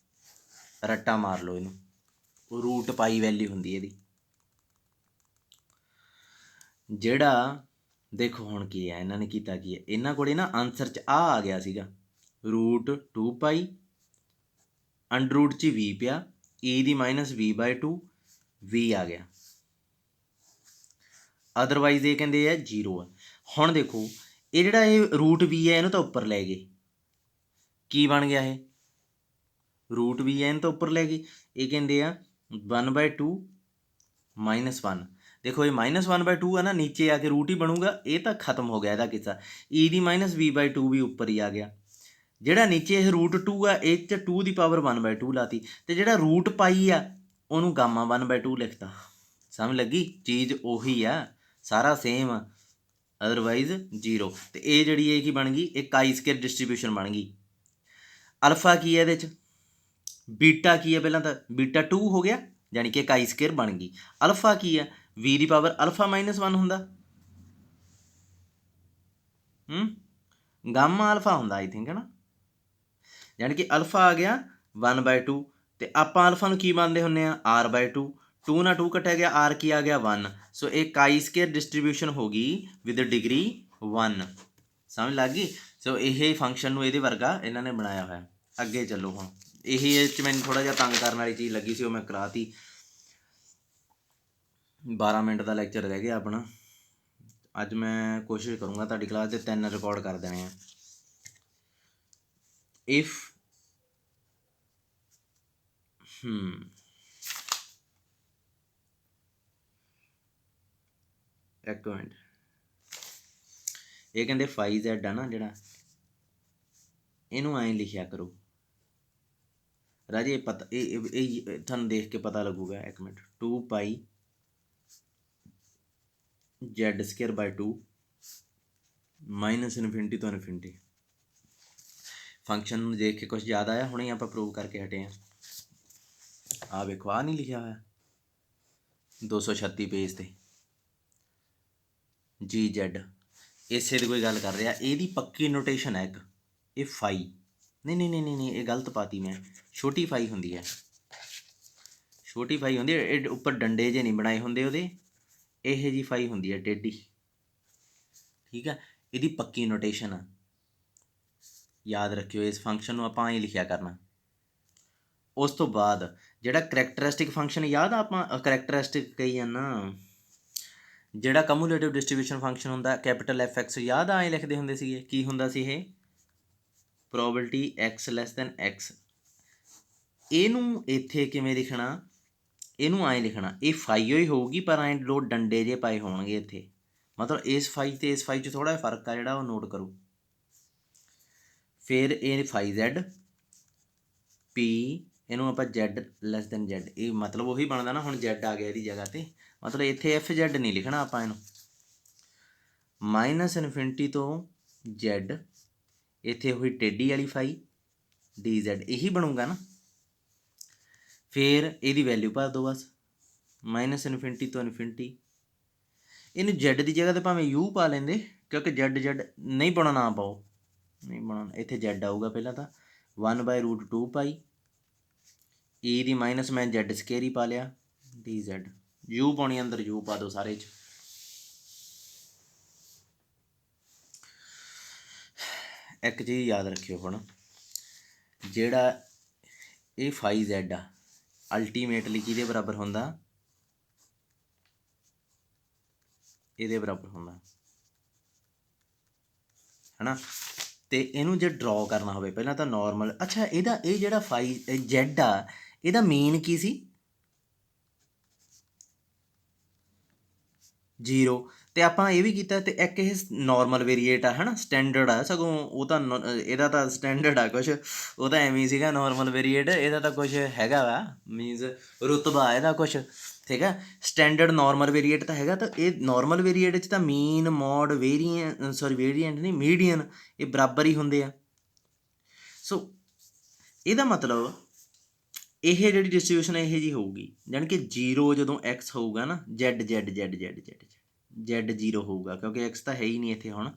ਰੱਟਾ ਮਾਰ ਲਓ ਇਹਨੂੰ, √π ਵੈਲਿਊ ਹੁੰਦੀ ਇਹਦੀ। ਜਿਹੜਾ ਦੇਖੋ ਹੁਣ ਕੀ ਹੈ, ਇਹਨਾਂ ਨੇ ਕੀਤਾ ਕੀ ਹੈ, ਇਹਨਾਂ ਕੋਲੇ ਨਾ ਆਨਸਰ 'ਚ ਆ ਗਿਆ ਸੀਗਾ √2π, ਅੰਡਰ ਰੂਟ 'ਚ V ਪਿਆ, e ਦੀ -v/2 V ਆ ਗਿਆ। ਅਦਰਵਾਈਜ਼ ਇਹ ਕਹਿੰਦੇ ਆ 0 ਆ। ਹੁਣ ਦੇਖੋ ਇਹ ਜਿਹੜਾ ਇਹ √v ਹੈ, ਇਹਨੂੰ ਤਾਂ ਉੱਪਰ ਲੈ ਗਏ, ਕੀ ਬਣ ਗਿਆ ਇਹ √v ਹੈ, ਇਹਨੂੰ ਤਾਂ ਉੱਪਰ ਲੈ ਗਏ। ਇਹ ਕਹਿੰਦੇ ਆ 1/2 -1। ਦੇਖੋ ਇਹ -1/2 ਆ ਨਾ, ਨੀਚੇ ਆ ਕੇ ਰੂਟ ਹੀ ਬਣੂਗਾ, ਇਹ ਤਾਂ ਖਤਮ ਹੋ ਗਿਆ ਇਹਦਾ ਕਿੱਸਾ। e ਦੀ -v/2 ਵੀ ਉੱਪਰ ਹੀ ਆ ਗਿਆ। ਜਿਹੜਾ ਨੀਚੇ ਇਹ √2 ਆ, ਇਹ 'ਚ 2 ਦੀ ਪਾਵਰ 1/2 ਲਾਤੀ, ਅਤੇ ਜਿਹੜਾ √π ਆ ਉਹਨੂੰ ਗਾਮਾ 1/2 ਲਿਖਤਾ। ਸਮਝ ਲੱਗੀ, ਚੀਜ਼ ਉਹੀ ਆ, ਸਾਰਾ ਸੇਮ ਆ, ਅਦਰਵਾਈਜ਼ 0। ਅਤੇ ਇਹ ਜਿਹੜੀ ਇਹ ਕੀ ਬਣ ਗਈ, ਇਹ chi² ਡਿਸਟਰੀਬਿਊਸ਼ਨ ਬਣ ਗਈ। ਅਲਫਾ ਕੀ ਹੈ ਇਹਦੇ 'ਚ, ਬੀਟਾ ਕੀ ਹੈ, ਪਹਿਲਾਂ ਤਾਂ ਬੀਟਾ 2 ਹੋ ਗਿਆ, ਯਾਨੀ ਕਿ chi² ਬਣ ਗਈ। ਅਲਫਾ ਕੀ ਆ, v ਦੀ ਪਾਵਰ ਅਲਫਾ -1 ਹੁੰਦਾ, ਗਾਮਾ ਅਲਫਾ ਹੁੰਦਾ ਆਈ ਥਿੰਕ, ਹੈ ਨਾ। ਯਾਨੀ ਕਿ ਅਲਫਾ ਆ ਗਿਆ 1/2, ਅਤੇ ਆਪਾਂ ਅਲਫਾ ਨੂੰ ਕੀ ਮੰਨਦੇ ਹੁੰਦੇ ਆ, r/2। 2 ਨਾਲ 2 ਕੱਟਿਆ ਗਿਆ, r ਕੀ ਆ ਗਿਆ 1। ਸੋ ਇਹ chi² ਡਿਸਟਰੀਬਿਊਸ਼ਨ ਹੋ ਗਈ ਵਿਦ ਡਿਗਰੀ 1। ਸਮਝ ਲੱਗ ਗਈ। ਸੋ ਇਹ ਫੰਕਸ਼ਨ ਨੂੰ ਇਹਦੇ ਵਰਗਾ ਇਹਨਾਂ ਨੇ ਬਣਾਇਆ ਹੋਇਆ। ਅੱਗੇ ਚੱਲੋ, ਹੁਣ ਇਹ 'ਚ ਮੈਨੂੰ ਥੋੜ੍ਹਾ ਜਿਹਾ ਤੰਗ ਕਰਨ ਵਾਲੀ ਚੀਜ਼ ਲੱਗੀ ਸੀ, ਉਹ ਮੈਂ ਕਰਾਤੀ। 12 ਮਿੰਟ ਦਾ ਲੈਕਚਰ ਰਹਿ ਗਿਆ ਆਪਣਾ। ਅੱਜ ਮੈਂ ਕੋਸ਼ਿਸ਼ ਕਰੂੰਗਾ ਤੁਹਾਡੀ ਕਲਾਸ ਦੇ 3 ਰਿਕਾਰਡ ਕਰ ਦੇਣੇ ਆ। ਇਫ ਇੱਕ ਮਿੰਟ, ਇਹ ਕਹਿੰਦੇ φz ਆ ਨਾ ਜਿਹੜਾ, ਇਹਨੂੰ ਐਂ ਲਿਖਿਆ ਕਰੋ ਰਾਜੇ, ਪਤਾ ਇਹ ਤੁਹਾਨੂੰ ਦੇਖ ਕੇ ਪਤਾ ਲੱਗੂਗਾ। ਇੱਕ ਮਿੰਟ, 2π z²/2 -∞ ਤੋਂ ∞। ਫੰਕਸ਼ਨ ਨੂੰ ਦੇਖ ਕੇ ਕੁਛ ਯਾਦ ਆਇਆ, ਹੁਣੇ ਆਪਾਂ ਪ੍ਰੂਵ ਕਰਕੇ ਹਟੇ ਹਾਂ। ਆਹ ਵੇਖੋ, ਆਹ ਨਹੀਂ ਲਿਖਿਆ ਹੋਇਆ 236 ਪੇਜ 'ਤੇ GZ, ਇਸੇ ਦੀ ਕੋਈ ਗੱਲ ਕਰ ਰਿਹਾ। ਇਹਦੀ ਪੱਕੀ ਨੋਟੇਸ਼ਨ ਹੈ ਇੱਕ, ਇਹ φ ਨਹੀਂ ਇਹ ਗਲਤ ਪਾਤੀ ਮੈਂ, ਛੋਟੀ ਫਾਈ ਹੁੰਦੀ ਹੈ, ਛੋਟੀ ਫਾਈ ਹੁੰਦੀ ਹੈ, ਇਹ ਉੱਪਰ ਡੰਡੇ ਜੇ ਨਹੀਂ ਬਣਾਏ ਹੁੰਦੇ ਉਹਦੇ, ਇਹ ਜੀ ਫਾਈ ਹੁੰਦੀ ਹੈ ਟੇਢੀ, ਠੀਕ ਹੈ। ਇਹਦੀ ਪੱਕੀ ਨੋਟੇਸ਼ਨ ਆ, ਯਾਦ ਰੱਖਿਓ, ਇਸ ਫੰਕਸ਼ਨ ਨੂੰ ਆਪਾਂ ਐਂ ਲਿਖਿਆ ਕਰਨਾ। ਉਸ ਤੋਂ ਬਾਅਦ ਜਿਹੜਾ ਕਰੈਕਟਰਿਸਟਿਕ ਫੰਕਸ਼ਨ, ਯਾਦ ਆ ਆਪਾਂ ਕਰੈਕਟਰਿਸਟਿਕ ਕਹੀ ਜਾਂਦਾ, ਜਿਹੜਾ ਕਮੂਲੇਟਿਵ ਡਿਸਟ੍ਰੀਬਿਊਸ਼ਨ ਫੰਕਸ਼ਨ ਹੁੰਦਾ ਕੈਪੀਟਲ F(x), ਯਾਦ ਆ ਐਂ ਲਿਖਦੇ ਹੁੰਦੇ ਸੀਗੇ, ਕੀ ਹੁੰਦਾ ਸੀ ਇਹ, ਪ੍ਰੋਬੇਬਿਲਿਟੀ x<x। ਇਹਨੂੰ ਇੱਥੇ ਕਿਵੇਂ ਲਿਖਣਾ, ਇਹਨੂੰ ਐਂ ਲਿਖਣਾ, ਇਹ ਫਾਈ ਹੀ ਹੋਊਗੀ ਪਰ ਐਂ ਦੋ ਡੰਡੇ ਜੇ ਪਾਏ ਹੋਣਗੇ ਇੱਥੇ, ਮਤਲਬ ਇਸ ਫਾਈ ਅਤੇ ਇਸ ਫਾਈ 'ਚ ਥੋੜ੍ਹਾ ਜਿਹਾ ਫਰਕ ਆ ਜਿਹੜਾ ਉਹ ਨੋਟ ਕਰੋ। ਫਿਰ ਇਹ ਫਾਈ Z P, ਇਹਨੂੰ ਆਪਾਂ Z<Z, ਇਹ ਮਤਲਬ ਉਹੀ ਬਣਦਾ ਨਾ, ਹੁਣ Z ਆ ਗਿਆ ਇਹਦੀ ਜਗ੍ਹਾ 'ਤੇ, ਮਤਲਬ ਇੱਥੇ FZ ਨਹੀਂ ਲਿਖਣਾ ਆਪਾਂ, ਇਹਨੂੰ -∞ ਤੋਂ Z, ਇੱਥੇ ਹੋਈ ਟੇਢੀ ਵਾਲੀ ਫਾਈ dz, ਇਹੀ ਬਣੂਗਾ ਨਾ। ਫਿਰ ਇਹਦੀ ਵੈਲਿਊ ਭਰ ਦਿਓ ਬਸ, -∞ ਤੋਂ ∞। ਇਹਨੂੰ Z ਦੀ ਜਗ੍ਹਾ 'ਤੇ ਭਾਵੇਂ U ਪਾ ਲੈਂਦੇ, ਕਿਉਂਕਿ Z ਨਹੀਂ ਪਾਉਣਾ, ਨਾ ਪਾਓ, ਨਹੀਂ ਬਣਾਉਣਾ, ਇੱਥੇ Z ਆਊਗਾ ਪਹਿਲਾਂ ਤਾਂ 1/√2π, e ਦੀ ਮਾਈਨਸ ਮੈਂ Z² ਹੀ ਪਾ ਲਿਆ dz, U ਪਾਉਣੀ ਅੰਦਰ U ਪਾ ਦਿਓ ਸਾਰੇ 'ਚ। ਇੱਕ ਚੀਜ਼ ਯਾਦ ਰੱਖਿਓ ਹੁਣ, ਜਿਹੜਾ ਇਹ ਫਾਈ Z ਆ ਅਲਟੀਮੇਟਲੀ ਕਿਹਦੇ ਬਰਾਬਰ ਹੁੰਦਾ, ਇਹਦੇ ਬਰਾਬਰ ਹੁੰਦਾ ਹੈ ਨਾ। ਅਤੇ ਇਹਨੂੰ ਜੇ ਡਰੋ ਕਰਨਾ ਹੋਵੇ ਪਹਿਲਾਂ ਤਾਂ ਨੋਰਮਲ, ਅੱਛਾ ਇਹਦਾ ਇਹ ਜਿਹੜਾ ਫਾਈ Z ਆ, ਇਹਦਾ ਮੇਨ ਕੀ ਸੀ, 0, ਅਤੇ ਆਪਾਂ ਇਹ ਵੀ ਕੀਤਾ, ਅਤੇ ਇੱਕ ਇਹ ਨੋਰਮਲ ਵੇਰੀਏਟ ਆ ਹੈ ਨਾ, ਸਟੈਂਡਰਡ ਆ, ਸਗੋਂ ਉਹ ਤਾਂ ਇਹਦਾ ਤਾਂ ਸਟੈਂਡਰਡ ਆ ਕੁਛ, ਉਹ ਤਾਂ ਐਵੇਂ ਹੀ ਸੀਗਾ ਨੋਰਮਲ ਵੇਰੀਏਟ, ਇਹਦਾ ਤਾਂ ਕੁਛ ਹੈਗਾ ਵਾ, ਮੀਨਸ ਰੁਤਬਾ ਇਹਦਾ ਕੁਛ, ਠੀਕ ਹੈ। ਸਟੈਂਡਰਡ ਨੋਰਮਲ ਵੇਰੀਏਟ ਤਾਂ ਹੈਗਾ, ਤਾਂ ਇਹ ਨੋਰਮਲ ਵੇਰੀਏਟ 'ਚ ਤਾਂ ਮੀਨ, ਮੋਡ, ਵੇਰੀਐਂਟ ਨਹੀਂ, ਮੀਡੀਅਨ, ਇਹ ਬਰਾਬਰ ਹੀ ਹੁੰਦੇ ਆ। ਸੋ ਇਹਦਾ ਮਤਲਬ ਇਹ ਜਿਹੜੀ ਡਿਸਟ੍ਰੀਬਿਊਸ਼ਨ ਇਹੋ ਜਿਹੀ ਹੋਊਗੀ, ਜਾਣੀ ਕਿ 0 ਜਦੋਂ x ਹੋਊਗਾ ਨਾ, Z 0 ਹੋਊਗਾ, ਕਿਉਂਕਿ x ਤਾਂ ਹੈ ਹੀ ਨਹੀਂ ਇੱਥੇ, ਹੁਣ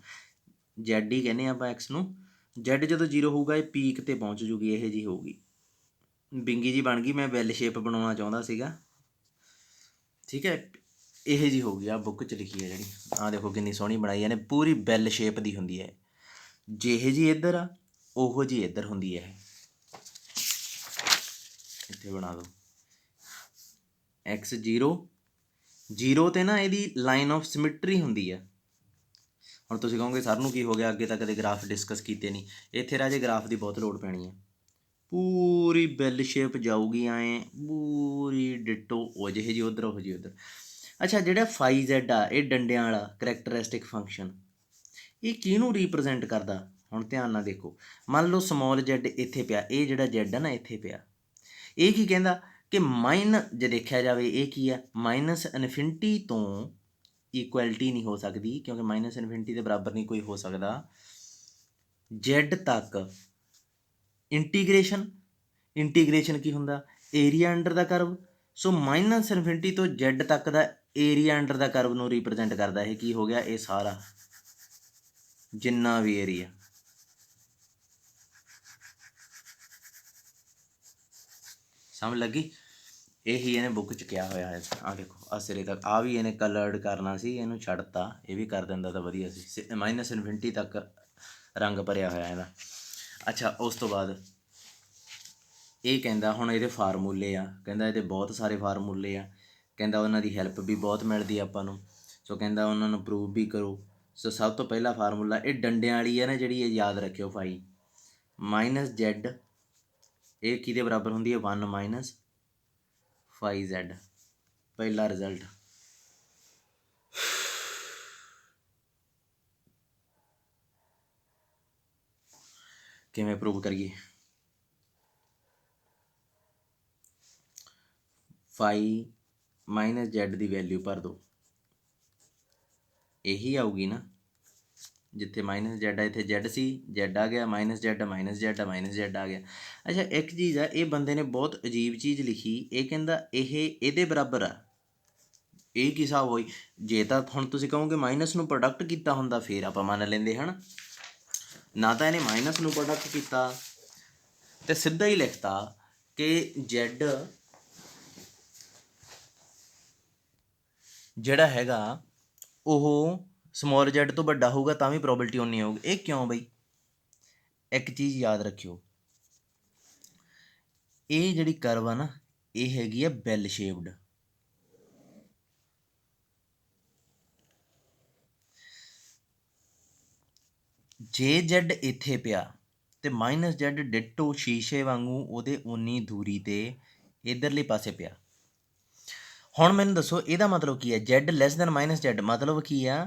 Z ਹੀ ਕਹਿੰਦੇ ਆਪਾਂ x ਨੂੰ। Z ਜਦੋਂ 0 ਹੋਊਗਾ, ਇਹ ਪੀਕ 'ਤੇ ਪਹੁੰਚ ਜੂਗੀ, ਇਹੋ ਜਿਹੀ ਹੋਊਗੀ, ਬਿੰਗੀ ਜੀ ਬਣ ਗਈ, ਮੈਂ ਬੈਲ ਸ਼ੇਪ ਬਣਾਉਣਾ ਚਾਹੁੰਦਾ ਸੀਗਾ, ਠੀਕ ਹੈ, ਇਹੋ ਜਿਹੀ ਹੋਊਗੀ। ਆਹ ਬੁੱਕ 'ਚ ਲਿਖੀ ਹੈ ਜਿਹੜੀ, ਆਹ ਦੇਖੋ ਕਿੰਨੀ ਸੋਹਣੀ ਬਣਾਈ ਇਹਨੇ, ਪੂਰੀ ਬੈਲ ਸ਼ੇਪ ਦੀ ਹੁੰਦੀ ਹੈ, ਜਿਹੇ ਜਿਹੀ ਇੱਧਰ ਆ ਉਹੋ ਜਿਹੀ ਇੱਧਰ ਹੁੰਦੀ ਹੈ, ਇੱਥੇ ਬਣਾ ਦਿਓ x 0 'ਤੇ ਨਾ ਇਹਦੀ ਲਾਈਨ ਆਫ ਸਿਮਿਟਰੀ ਹੁੰਦੀ ਆ। ਹੁਣ ਤੁਸੀਂ ਕਹੋਗੇ ਸਰ ਨੂੰ ਕੀ ਹੋ ਗਿਆ, ਅੱਗੇ ਤਾਂ ਕਦੇ ਗ੍ਰਾਫ ਡਿਸਕਸ ਕੀਤੇ ਨਹੀਂ, ਇੱਥੇ ਰਾਜੇ ਗ੍ਰਾਫ ਦੀ ਬਹੁਤ ਲੋੜ ਪੈਣੀ ਹੈ, ਪੂਰੀ ਬੈਲ ਸ਼ੇਪ ਜਾਊਗੀ ਐਂ, ਪੂਰੀ ਡਿਟੋ, ਉਹ ਜਿਹੇ ਜੀ ਉੱਧਰ, ਉਹ ਜਿਹੀ ਉੱਧਰ। ਅੱਛਾ ਜਿਹੜਾ ਫਾਈ Z ਆ, ਇਹ ਡੰਡਿਆਂ ਵਾਲਾ ਕਰੈਕਟਰਿਸਟਿਕ ਫੰਕਸ਼ਨ, ਇਹ ਕਿਹਨੂੰ ਰੀਪ੍ਰਜੈਂਟ ਕਰਦਾ, ਹੁਣ ਧਿਆਨ ਨਾਲ ਦੇਖੋ, ਮੰਨ ਲਓ ਸਮਾਲ Z ਇੱਥੇ ਪਿਆ, ਇਹ ਜਿਹੜਾ Z ਆ ਨਾ ਇੱਥੇ ਪਿਆ, ਇਹ ਕੀ ਕਹਿੰਦਾ ਕਿ ਜੇ ਦੇਖਿਆ ਜਾਵੇ ਇਹ ਕੀ ਆ, -∞ ਤੋਂ ਇਕੁਐਲਿਟੀ ਨਹੀਂ ਹੋ ਸਕਦੀ, ਕਿਉਂਕਿ -∞ ਦੇ ਬਰਾਬਰ ਨਹੀਂ ਕੋਈ ਹੋ ਸਕਦਾ, Z ਤੱਕ ਇੰਟੀਗ੍ਰੇਸ਼ਨ ਕੀ ਹੁੰਦਾ, ਏਰੀਆ ਅੰਡਰ ਦਾ ਕਰਵ। ਸੋ -∞ ਤੋਂ Z ਤੱਕ ਦਾ ਏਰੀਆ ਅੰਡਰ ਦਾ ਕਰਵ ਨੂੰ ਰੀਪ੍ਰਜੈਂਟ ਕਰਦਾ, ਇਹ ਕੀ ਹੋ ਗਿਆ, ਇਹ ਸਾਰਾ ਜਿੰਨਾ ਵੀ ਏਰੀਆ, ਸਮਝ ਲੱਗੀ। ਇਹੀ ਇਹਨੇ ਬੁੱਕ 'ਚ ਕਿਹਾ ਹੋਇਆ ਹੈ, ਆਹ ਦੇਖੋ ਆਹ ਸਿਰੇ ਤੱਕ, ਆਹ ਵੀ ਇਹਨੇ ਕਲਰਡ ਕਰਨਾ ਸੀ, ਇਹਨੂੰ ਛੱਡਤਾ, ਇਹ ਵੀ ਕਰ ਦਿੰਦਾ ਤਾਂ ਵਧੀਆ ਸੀ, -∞ ਤੱਕ ਰੰਗ ਭਰਿਆ ਹੋਇਆ ਇਹਦਾ। ਅੱਛਾ ਉਸ ਤੋਂ ਬਾਅਦ ਇਹ ਕਹਿੰਦਾ, ਹੁਣ ਇਹਦੇ ਫਾਰਮੂਲੇ ਆ, ਕਹਿੰਦਾ ਇਹਦੇ ਬਹੁਤ ਸਾਰੇ ਫਾਰਮੂਲੇ ਆ, ਕਹਿੰਦਾ ਉਹਨਾਂ ਦੀ ਹੈਲਪ ਵੀ ਬਹੁਤ ਮਿਲਦੀ ਆਪਾਂ ਨੂੰ, ਸੋ ਕਹਿੰਦਾ ਉਹਨਾਂ ਨੂੰ ਪ੍ਰੂਵ ਵੀ ਕਰੋ। ਸੋ ਸਭ ਤੋਂ ਪਹਿਲਾ ਫਾਰਮੂਲਾ, ਇਹ ਡੰਡਿਆਂ ਵਾਲੀ ਹੈ ਨਾ ਜਿਹੜੀ, ਇਹ ਯਾਦ ਰੱਖਿਓ, ਫਾਈ -Z, ਇਹ ਕਿਹਦੇ ਬਰਾਬਰ ਹੁੰਦੀ ਹੈ, 1 - ਫਾਈ Z, ਪਹਿਲਾ ਰਿਜ਼ਲਟ। ਕਿਵੇਂ ਪ੍ਰੂਵ ਕਰੀਏ, ਫਾਈ -Z ਦੀ ਵੈਲਿਊ ਭਰ ਦਿਓ, ਇਹੀ ਆਊਗੀ ਨਾ, ਜਿੱਥੇ -Z ਆ ਇੱਥੇ Z ਸੀ, Z ਆ ਗਿਆ, -Z ਆ ਗਿਆ। ਅੱਛਾ ਇੱਕ ਚੀਜ਼ ਆ, ਇਹ ਬੰਦੇ ਨੇ ਬਹੁਤ ਅਜੀਬ ਚੀਜ਼ ਲਿਖੀ, ਇਹ ਕਹਿੰਦਾ ਇਹ ਇਹਦੇ ਬਰਾਬਰ ਆ, ਇਹ ਕੀ ਹਿਸਾਬ ਹੋਈ, ਜੇ ਤਾਂ ਹੁਣ ਤੁਸੀਂ ਕਹੋਗੇ ਮਾਈਨਸ ਨੂੰ ਪ੍ਰੋਡਕਟ ਕੀਤਾ ਹੁੰਦਾ ਫਿਰ ਆਪਾਂ ਮੰਨ ਲੈਂਦੇ ਹਨ, ਨਾ ਤਾਂ ਇਹਨੇ ਮਾਈਨਸ ਨੂੰ ਪ੍ਰੋਡਕਟ ਕੀਤਾ, ਤੇ ਸਿੱਧਾ ਹੀ ਲਿਖਤਾ ਕਿ Z ਜਿਹੜਾ ਹੈਗਾ ਉਹ ਸਮੋਲ Z ਤੋਂ ਵੱਡਾ ਹੋਊਗਾ ਤਾਂ ਵੀ ਪ੍ਰੋਬੇਬਿਲਟੀ ਉਨੀ ਆਊਗੀ। ਇਹ ਕਿਉਂ ਬਈ? ਇੱਕ ਚੀਜ਼ ਯਾਦ ਰੱਖਿਓ, ਇਹ ਜਿਹੜੀ ਕਰਵ ਆ ਨਾ ਇਹ ਹੈਗੀ ਆ ਬੈਲ ਸ਼ੇਪਡ। ਜੇ Z ਇੱਥੇ ਪਿਆ ਤੇ -Z ਡਿਟੋ ਸ਼ੀਸ਼ੇ ਵਾਂਗੂ ਉਹਦੇ ਉਨੀ ਦੂਰੀ ਤੇ ਇਧਰਲੇ ਪਾਸੇ ਪਿਆ। ਹੁਣ ਮੈਨੂੰ ਦੱਸੋ ਇਹਦਾ ਮਤਲਬ ਕੀ ਹੈ? Z ਲੈਸ ਦੈਨ -Z ਮਤਲਬ ਕੀ ਆ?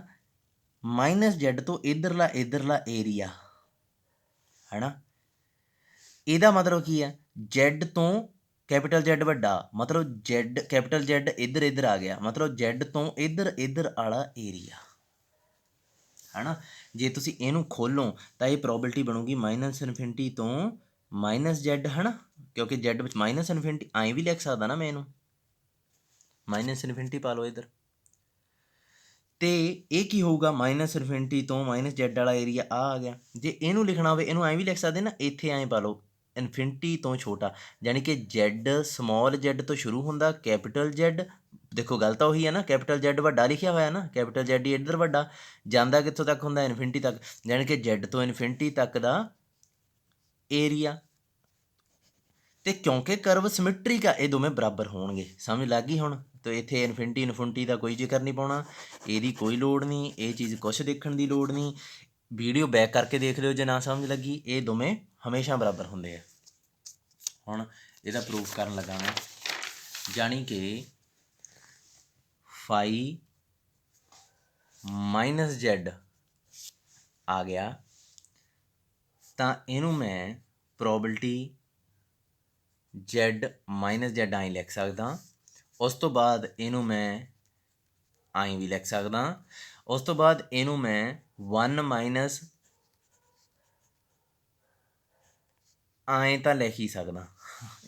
-Z ਤੋਂ ਇਧਰਲਾ ਏਰੀਆ ਹੈ ਨਾ। ਇਹਦਾ ਮਤਲਬ ਕੀ ਆ? Z ਤੋਂ ਕੈਪੀਟਲ Z ਵੱਡਾ, ਮਤਲਬ Z ਕੈਪੀਟਲ Z ਇੱਧਰ ਆ ਗਿਆ, ਮਤਲਬ Z ਤੋਂ ਇੱਧਰ ਵਾਲਾ ਏਰੀਆ ਹੈ ਨਾ। ਜੇ ਤੁਸੀਂ ਇਹਨੂੰ ਖੋਲੋ ਤਾਂ ਇਹ ਪ੍ਰੋਬੇਬਿਲਟੀ ਬਣੂਗੀ -∞ ਤੋਂ -Z ਹੈ ਨਾ, ਕਿਉਂਕਿ Z ਵਿੱਚ -∞ ਐਂ ਵੀ ਲਿਖ ਸਕਦਾ ਨਾ ਮੈਂ ਇਹਨੂੰ, -∞ ਪਾ ਲਓ ਇੱਧਰ। ਤੇ ਇਹ ਕੀ ਹੋਊਗਾ? -∞ ਤੋਂ -Z ਵਾਲਾ ਏਰੀਆ ਆ ਗਿਆ। ਜੇ ਇਹਨੂੰ ਲਿਖਣਾ ਹੋਵੇ ਇਹਨੂੰ ਐਂ ਵੀ ਲਿਖ ਸਕਦੇ ਨਾ, ਇੱਥੇ ਐਂ ਪਾ ਲਓ ਇਨਫਿਨਿਟੀ ਤੋਂ ਛੋਟਾ, ਯਾਨੀ ਕਿ Z ਸਮੋਲ Z ਤੋਂ ਸ਼ੁਰੂ ਹੁੰਦਾ, ਕੈਪੀਟਲ Z ਦੇਖੋ ਗੱਲ ਤਾਂ ਉਹੀ ਹੈ ਨਾ, ਕੈਪੀਟਲ Z ਵੱਡਾ ਲਿਖਿਆ ਹੋਇਆ ਨਾ, ਕੈਪੀਟਲ Z ਹੀ ਇੱਧਰ ਵੱਡਾ, ਜਾਂਦਾ ਕਿੱਥੋਂ ਤੱਕ ਹੁੰਦਾ? ਇਨਫਿਨਿਟੀ ਤੱਕ, ਯਾਨੀ ਕਿ Z ਤੋਂ ਇਨਫਿਨਿਟੀ ਤੱਕ ਦਾ ਏਰੀਆ। ਤੇ ਕਿਉਂਕਿ ਕਰਵ ਸਿਮੈਟ੍ਰਿਕ ਆ ਇਹ ਦੋਵੇਂ ਬਰਾਬਰ ਹੋਣਗੇ। ਸਮਝ ਲੱਗ ਗਈ ਹੁਣ? ਤੇ ਇੱਥੇ ਇਨਫਿਨਿਟੀ ਦਾ ਕੋਈ ਜ਼ਿਕਰ ਨਹੀਂ ਪਾਉਣਾ, ਇਹਦੀ ਕੋਈ ਲੋੜ ਨਹੀਂ, ਇਹ ਚੀਜ਼ ਕੁਛ ਦੇਖਣ ਦੀ ਲੋੜ ਨਹੀਂ। ਵੀਡੀਓ ਬੈਕ ਕਰਕੇ ਦੇਖ ਲਿਓ ਜੇ ਨਾ ਸਮਝ ਲੱਗੀ। ਇਹ ਦੋਵੇਂ ਹਮੇਸ਼ਾ ਬਰਾਬਰ ਹੁੰਦੇ ਆ। ਹੁਣ ਇਹਦਾ ਪ੍ਰੂਫ ਕਰਨ ਲੱਗਾ ਮੈਂ, ਜਾਣੀ ਕਿ φ -Z ਆ ਗਿਆ ਤਾਂ ਇਹਨੂੰ ਮੈਂ ਪ੍ਰੋਬੇਬਿਲਟੀ Z -Z ਐਂ ਲਿਖ ਸਕਦਾ। ਉਸ ਤੋਂ ਬਾਅਦ ਇਹਨੂੰ ਮੈਂ ਐਂ ਵੀ ਲਿਖ ਸਕਦਾ। ਉਸ ਤੋਂ ਬਾਅਦ ਇਹਨੂੰ ਮੈਂ 1 ਐਂ ਤਾਂ ਲਿਖ ਹੀ ਸਕਦਾ।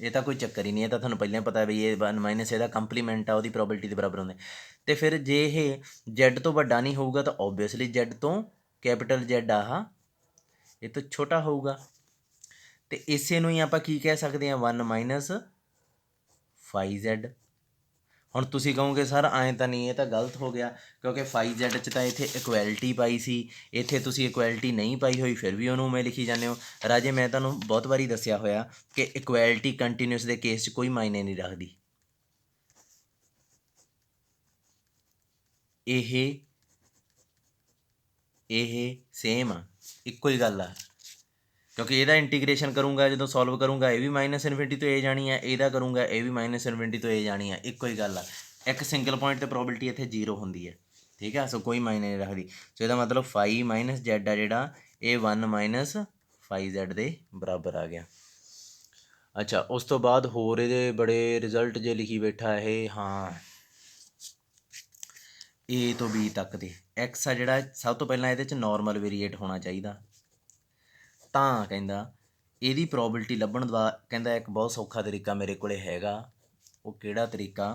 ਇਹ ਤਾਂ ਕੋਈ ਚੱਕਰ ਹੀ ਨਹੀਂ, ਇਹ ਤਾਂ ਤੁਹਾਨੂੰ ਪਹਿਲਾਂ ਪਤਾ ਵੀ ਇਹ 1 ਇਹਦਾ ਕੰਪਲੀਮੈਂਟ ਆ, ਉਹਦੀ ਪ੍ਰੋਬੇਬਿਲਟੀ ਦੇ ਬਰਾਬਰ ਹੁੰਦੇ। ਅਤੇ ਫਿਰ ਜੇ ਇਹ Z ਤੋਂ ਵੱਡਾ ਨਹੀਂ ਹੋਊਗਾ ਤਾਂ ਓਬਵੀਅਸਲੀ Z ਤੋਂ ਕੈਪੀਟਲ Z ਆਹ ਇਹ ਤੋਂ ਛੋਟਾ ਹੋਊਗਾ। ਅਤੇ ਇਸੇ ਨੂੰ ਹੀ ਆਪਾਂ ਕੀ ਕਹਿ ਸਕਦੇ ਹਾਂ? 1 φZ। ਹੁਣ ਤੁਸੀਂ ਕਹੋਗੇ ਸਰ ਐਂ ਤਾਂ ਨਹੀਂ, ਇਹ ਤਾਂ ਗਲਤ ਹੋ ਗਿਆ, ਕਿਉਂਕਿ φZ 'ਚ ਤਾਂ ਇੱਥੇ ਇਕੁਐਲਿਟੀ ਪਾਈ ਸੀ, ਇੱਥੇ ਤੁਸੀਂ ਇਕੁਐਲਿਟੀ ਨਹੀਂ ਪਾਈ ਹੋਈ ਫਿਰ ਵੀ ਉਹਨੂੰ ਉਵੇਂ ਲਿਖੀ ਜਾਂਦੇ ਹੋ। ਰਾਜੇ ਮੈਂ ਤੁਹਾਨੂੰ ਬਹੁਤ ਵਾਰੀ ਦੱਸਿਆ ਹੋਇਆ ਕਿ ਇਕੁਐਲਿਟੀ ਕੰਟੀਨਿਊਸ ਦੇ ਕੇਸ 'ਚ ਕੋਈ ਮਾਇਨੇ ਨਹੀਂ ਰੱਖਦੀ। ਇਹ ਸੇਮ ਆ, ਇੱਕੋ ਹੀ ਗੱਲ ਆ, ਕਿਉਂਕਿ ਇਹਦਾ ਇੰਟੀਗ੍ਰੇਸ਼ਨ ਕਰੂੰਗਾ ਜਦੋਂ ਸੋਲਵ ਕਰੂੰਗਾ ਇਹ ਵੀ -∞ ਤੋਂ ਇਹ ਜਾਣੀ ਹੈ, ਇਹਦਾ ਕਰੂੰਗਾ ਇਹ ਵੀ -∞ ਤੋਂ ਇਹ ਜਾਣੀ ਹੈ, ਇੱਕੋ ਹੀ ਗੱਲ ਆ। ਇੱਕ ਸਿੰਗਲ ਪੁਆਇੰਟ 'ਤੇ ਪ੍ਰੋਬੇਬਿਲਟੀ ਇੱਥੇ 0 ਹੁੰਦੀ ਹੈ, ਠੀਕ ਆ। ਸੋ ਕੋਈ ਮਾਇਨੇ ਨਹੀਂ ਰੱਖਦੀ। ਸੋ ਇਹਦਾ ਮਤਲਬ φ -Z ਆ ਜਿਹੜਾ ਇਹ 1 φZ ਦੇ ਬਰਾਬਰ ਆ ਗਿਆ। ਅੱਛਾ, ਉਸ ਤੋਂ ਬਾਅਦ ਹੋਰ ਇਹਦੇ ਬੜੇ ਰਿਜ਼ਲਟ ਜੇ ਲਿਖੀ ਬੈਠਾ ਇਹ, ਹਾਂ A ਤੋਂ B ਤੱਕ ਦੇ x ਆ ਜਿਹੜਾ ਸਭ ਤੋਂ ਪਹਿਲਾਂ ਇਹਦੇ 'ਚ ਨੋਰਮਲ ਵੇਰੀਏਟ ਹੋਣਾ ਚਾਹੀਦਾ। ਤਾਂ ਕਹਿੰਦਾ ਇਹਦੀ ਪ੍ਰੋਬੇਬਿਲਟੀ ਲੱਭਣ ਦਾ ਕਹਿੰਦਾ ਇੱਕ ਬਹੁਤ ਸੌਖਾ ਤਰੀਕਾ ਮੇਰੇ ਕੋਲ ਹੈਗਾ। ਉਹ ਕਿਹੜਾ ਤਰੀਕਾ?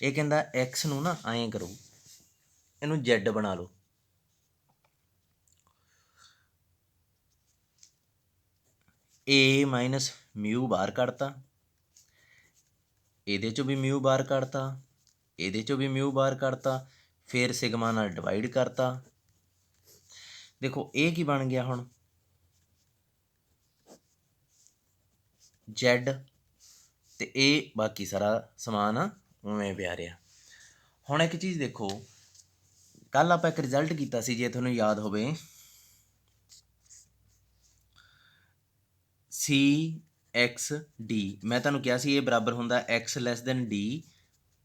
ਇਹ ਕਹਿੰਦਾ x ਨੂੰ ਨਾ ਐਂ ਕਰੋ, ਇਹਨੂੰ Z ਬਣਾ ਲਓ, A - ਬਾਹਰ ਕੱਢਤਾ, ਇਹਦੇ 'ਚੋਂ ਵੀ μ ਬਾਹਰ ਕੱਢਤਾ, ਇਹਦੇ ਚੋਂ ਵੀ μ ਬਾਹਰ ਕੱਢਤਾ, ਫਿਰ ਸਿਗਮਾ ਨਾਲ ਡਿਵਾਈਡ ਕਰਤਾ। ਦੇਖੋ ਇਹ ਕੀ ਬਣ ਗਿਆ ਹੁਣ? Z ਅਤੇ ਇਹ ਬਾਕੀ ਸਾਰਾ ਸਮਾਨ ਉਵੇਂ ਪਿਆ ਰਿਹਾ। ਹੁਣ ਇੱਕ ਚੀਜ਼ ਦੇਖੋ, ਕੱਲ੍ਹ ਆਪਾਂ ਇੱਕ ਰਿਜ਼ਲਟ ਕੀਤਾ ਸੀ ਜੇ ਤੁਹਾਨੂੰ ਯਾਦ ਹੋਵੇ, CXD। ਮੈਂ ਤੁਹਾਨੂੰ ਕਿਹਾ ਸੀ ਇਹ ਬਰਾਬਰ ਹੁੰਦਾ x ਲੈਸ ਦੈਨ D,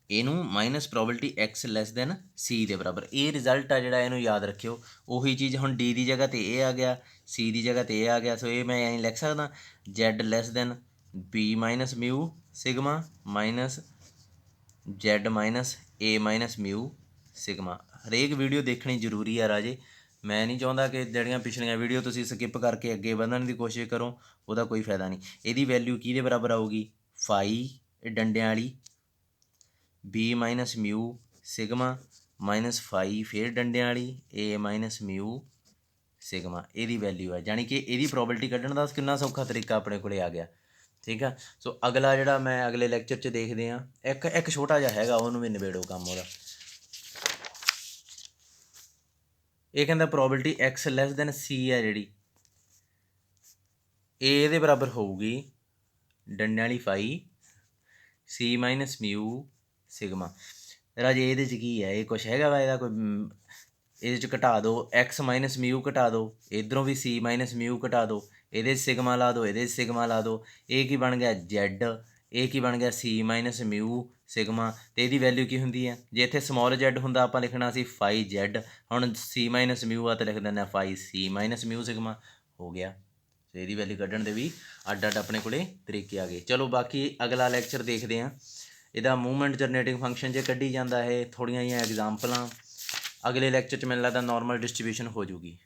ਇਹਨੂੰ minus probability x less than C ਦੇ ਬਰਾਬਰ। ਇਹ ਰਿਜ਼ਲਟ ਆ ਜਿਹੜਾ, ਇਹਨੂੰ ਯਾਦ ਰੱਖਿਓ। ਉਹੀ ਚੀਜ਼ ਹੁਣ D ਦੀ ਜਗ੍ਹਾ 'ਤੇ ਇਹ ਆ ਗਿਆ, C ਦੀ ਜਗ੍ਹਾ 'ਤੇ ਇਹ ਆ ਗਿਆ। ਸੋ ਇਹ ਮੈਂ ਐਂ ਲਿਖ ਸਕਦਾ Z less than B - μ sigma minus Z - A - μ sigma. ਹਰੇਕ ਵੀਡੀਓ ਦੇਖਣੀ ਜ਼ਰੂਰੀ ਆ ਰਾਜੇ। ਮੈਂ ਨਹੀਂ ਚਾਹੁੰਦਾ ਕਿ ਜਿਹੜੀਆਂ ਪਿਛਲੀਆਂ ਵੀਡੀਓ ਤੁਸੀਂ ਸਕਿੱਪ ਕਰਕੇ ਅੱਗੇ ਵਧਣ ਦੀ ਕੋਸ਼ਿਸ਼ ਕਰੋ, ਉਹਦਾ ਕੋਈ ਫਾਇਦਾ ਨਹੀਂ। ਇਹਦੀ ਵੈਲਿਊ ਕਿਹਦੇ ਬਰਾਬਰ ਆਊਗੀ? φ ਡੰਡਿਆਂ ਵਾਲੀ B - μ ਸਿਗਮਾ ਮਾਈਨਸ φ ਫਿਰ ਡੰਡਿਆਂ ਵਾਲੀ A - μ ਸਿਗਮਾ। ਇਹਦੀ ਵੈਲਿਊ ਹੈ, ਜਾਣੀ ਕਿ ਇਹਦੀ ਪ੍ਰੋਬੇਬਿਲਟੀ ਕੱਢਣ ਦਾ ਕਿੰਨਾ ਸੌਖਾ ਤਰੀਕਾ ਆਪਣੇ ਕੋਲ ਆ ਗਿਆ। ਠੀਕ ਆ। ਸੋ ਅਗਲਾ ਜਿਹੜਾ ਮੈਂ ਅਗਲੇ ਲੈਕਚਰ 'ਚ ਦੇਖਦੇ ਹਾਂ, ਇੱਕ ਛੋਟਾ ਜਿਹਾ ਹੈਗਾ, ਉਹਨੂੰ ਵੀ ਨਿਬੇੜੋ ਕੰਮ ਉਹਦਾ। ਇਹ ਕਹਿੰਦਾ probability x less than c ਹੈ ਜਿਹੜੀ, ਇਹ ਇਹਦੇ ਬਰਾਬਰ ਹੋਊਗੀ ਡੰਡਿਆਂ ਵਾਲੀ ਫਾਈ c ਮਾਈਨਸ ਮਿਊ ਸਿਗਮਾ। ਰਾਜੇ ਇਹਦੇ 'ਚ ਕੀ ਹੈ, ਇਹ ਕੁਛ ਹੈਗਾ ਵਾ ਇਹਦਾ ਕੋਈ? ਇਹਦੇ 'ਚ ਘਟਾ ਦਿਓ, x ਮਾਈਨਸ ਮਿਊ ਘਟਾ ਦਿਓ, ਇੱਧਰੋਂ ਵੀ c ਮਾਈਨਸ ਮਿਊ ਘਟਾ ਦਿਓ, ਇਹਦੇ 'ਚ ਸਿਗਮਾ ਲਾ ਦਿਓ, ਇਹਦੇ 'ਚ ਸਿਗਮਾ ਲਾ ਦਿਓ, ਇਹ ਕੀ ਬਣ ਗਿਆ z, ਇਹ ਕੀ ਬਣ ਗਿਆ c ਮਾਈਨਸ ਮਿਊ ਸਿਗਮਾ। ਅਤੇ ਇਹਦੀ ਵੈਲਿਊ ਕੀ ਹੁੰਦੀ ਹੈ? ਜੇ ਇੱਥੇ ਸਮੋਲ z ਹੁੰਦਾ ਆਪਾਂ ਲਿਖਣਾ ਸੀ ਫਾਈ z, ਹੁਣ c ਮਾਈਨਸ ਮਿਊ ਆ ਤਾਂ ਲਿਖ ਦਿੰਦੇ ਫਾਈ c ਮਾਈਨਸ ਮਿਊ ਸਿਗਮਾ ਹੋ ਗਿਆ। ਸੋ ਇਹਦੀ ਵੈਲਿਊ ਕੱਢਣ ਦੇ ਵੀ ਅੱਡ ਅੱਡ ਆਪਣੇ ਕੋਲੇ ਤਰੀਕੇ ਆ ਗਏ। ਚਲੋ ਬਾਕੀ ਅਗਲਾ ਲੈਕਚਰ ਦੇਖਦੇ ਹਾਂ। ਇਹਦਾ ਮੂਵਮੈਂਟ ਜਨਰੇਟਿੰਗ ਫੰਕਸ਼ਨ ਜੇ ਕੱਢੀ ਜਾਂਦਾ ਇਹ, ਥੋੜ੍ਹੀਆਂ ਜਿਹੀਆਂ ਐਗਜ਼ਾਮਪਲਾਂ। ਅਗਲੇ ਲੈਕਚਰ 'ਚ ਮੈਨੂੰ ਲੱਗਦਾ ਨਾਰਮਲ ਡਿਸਟਰੀਬਿਊਸ਼ਨ ਹੋ ਜੂਗੀ।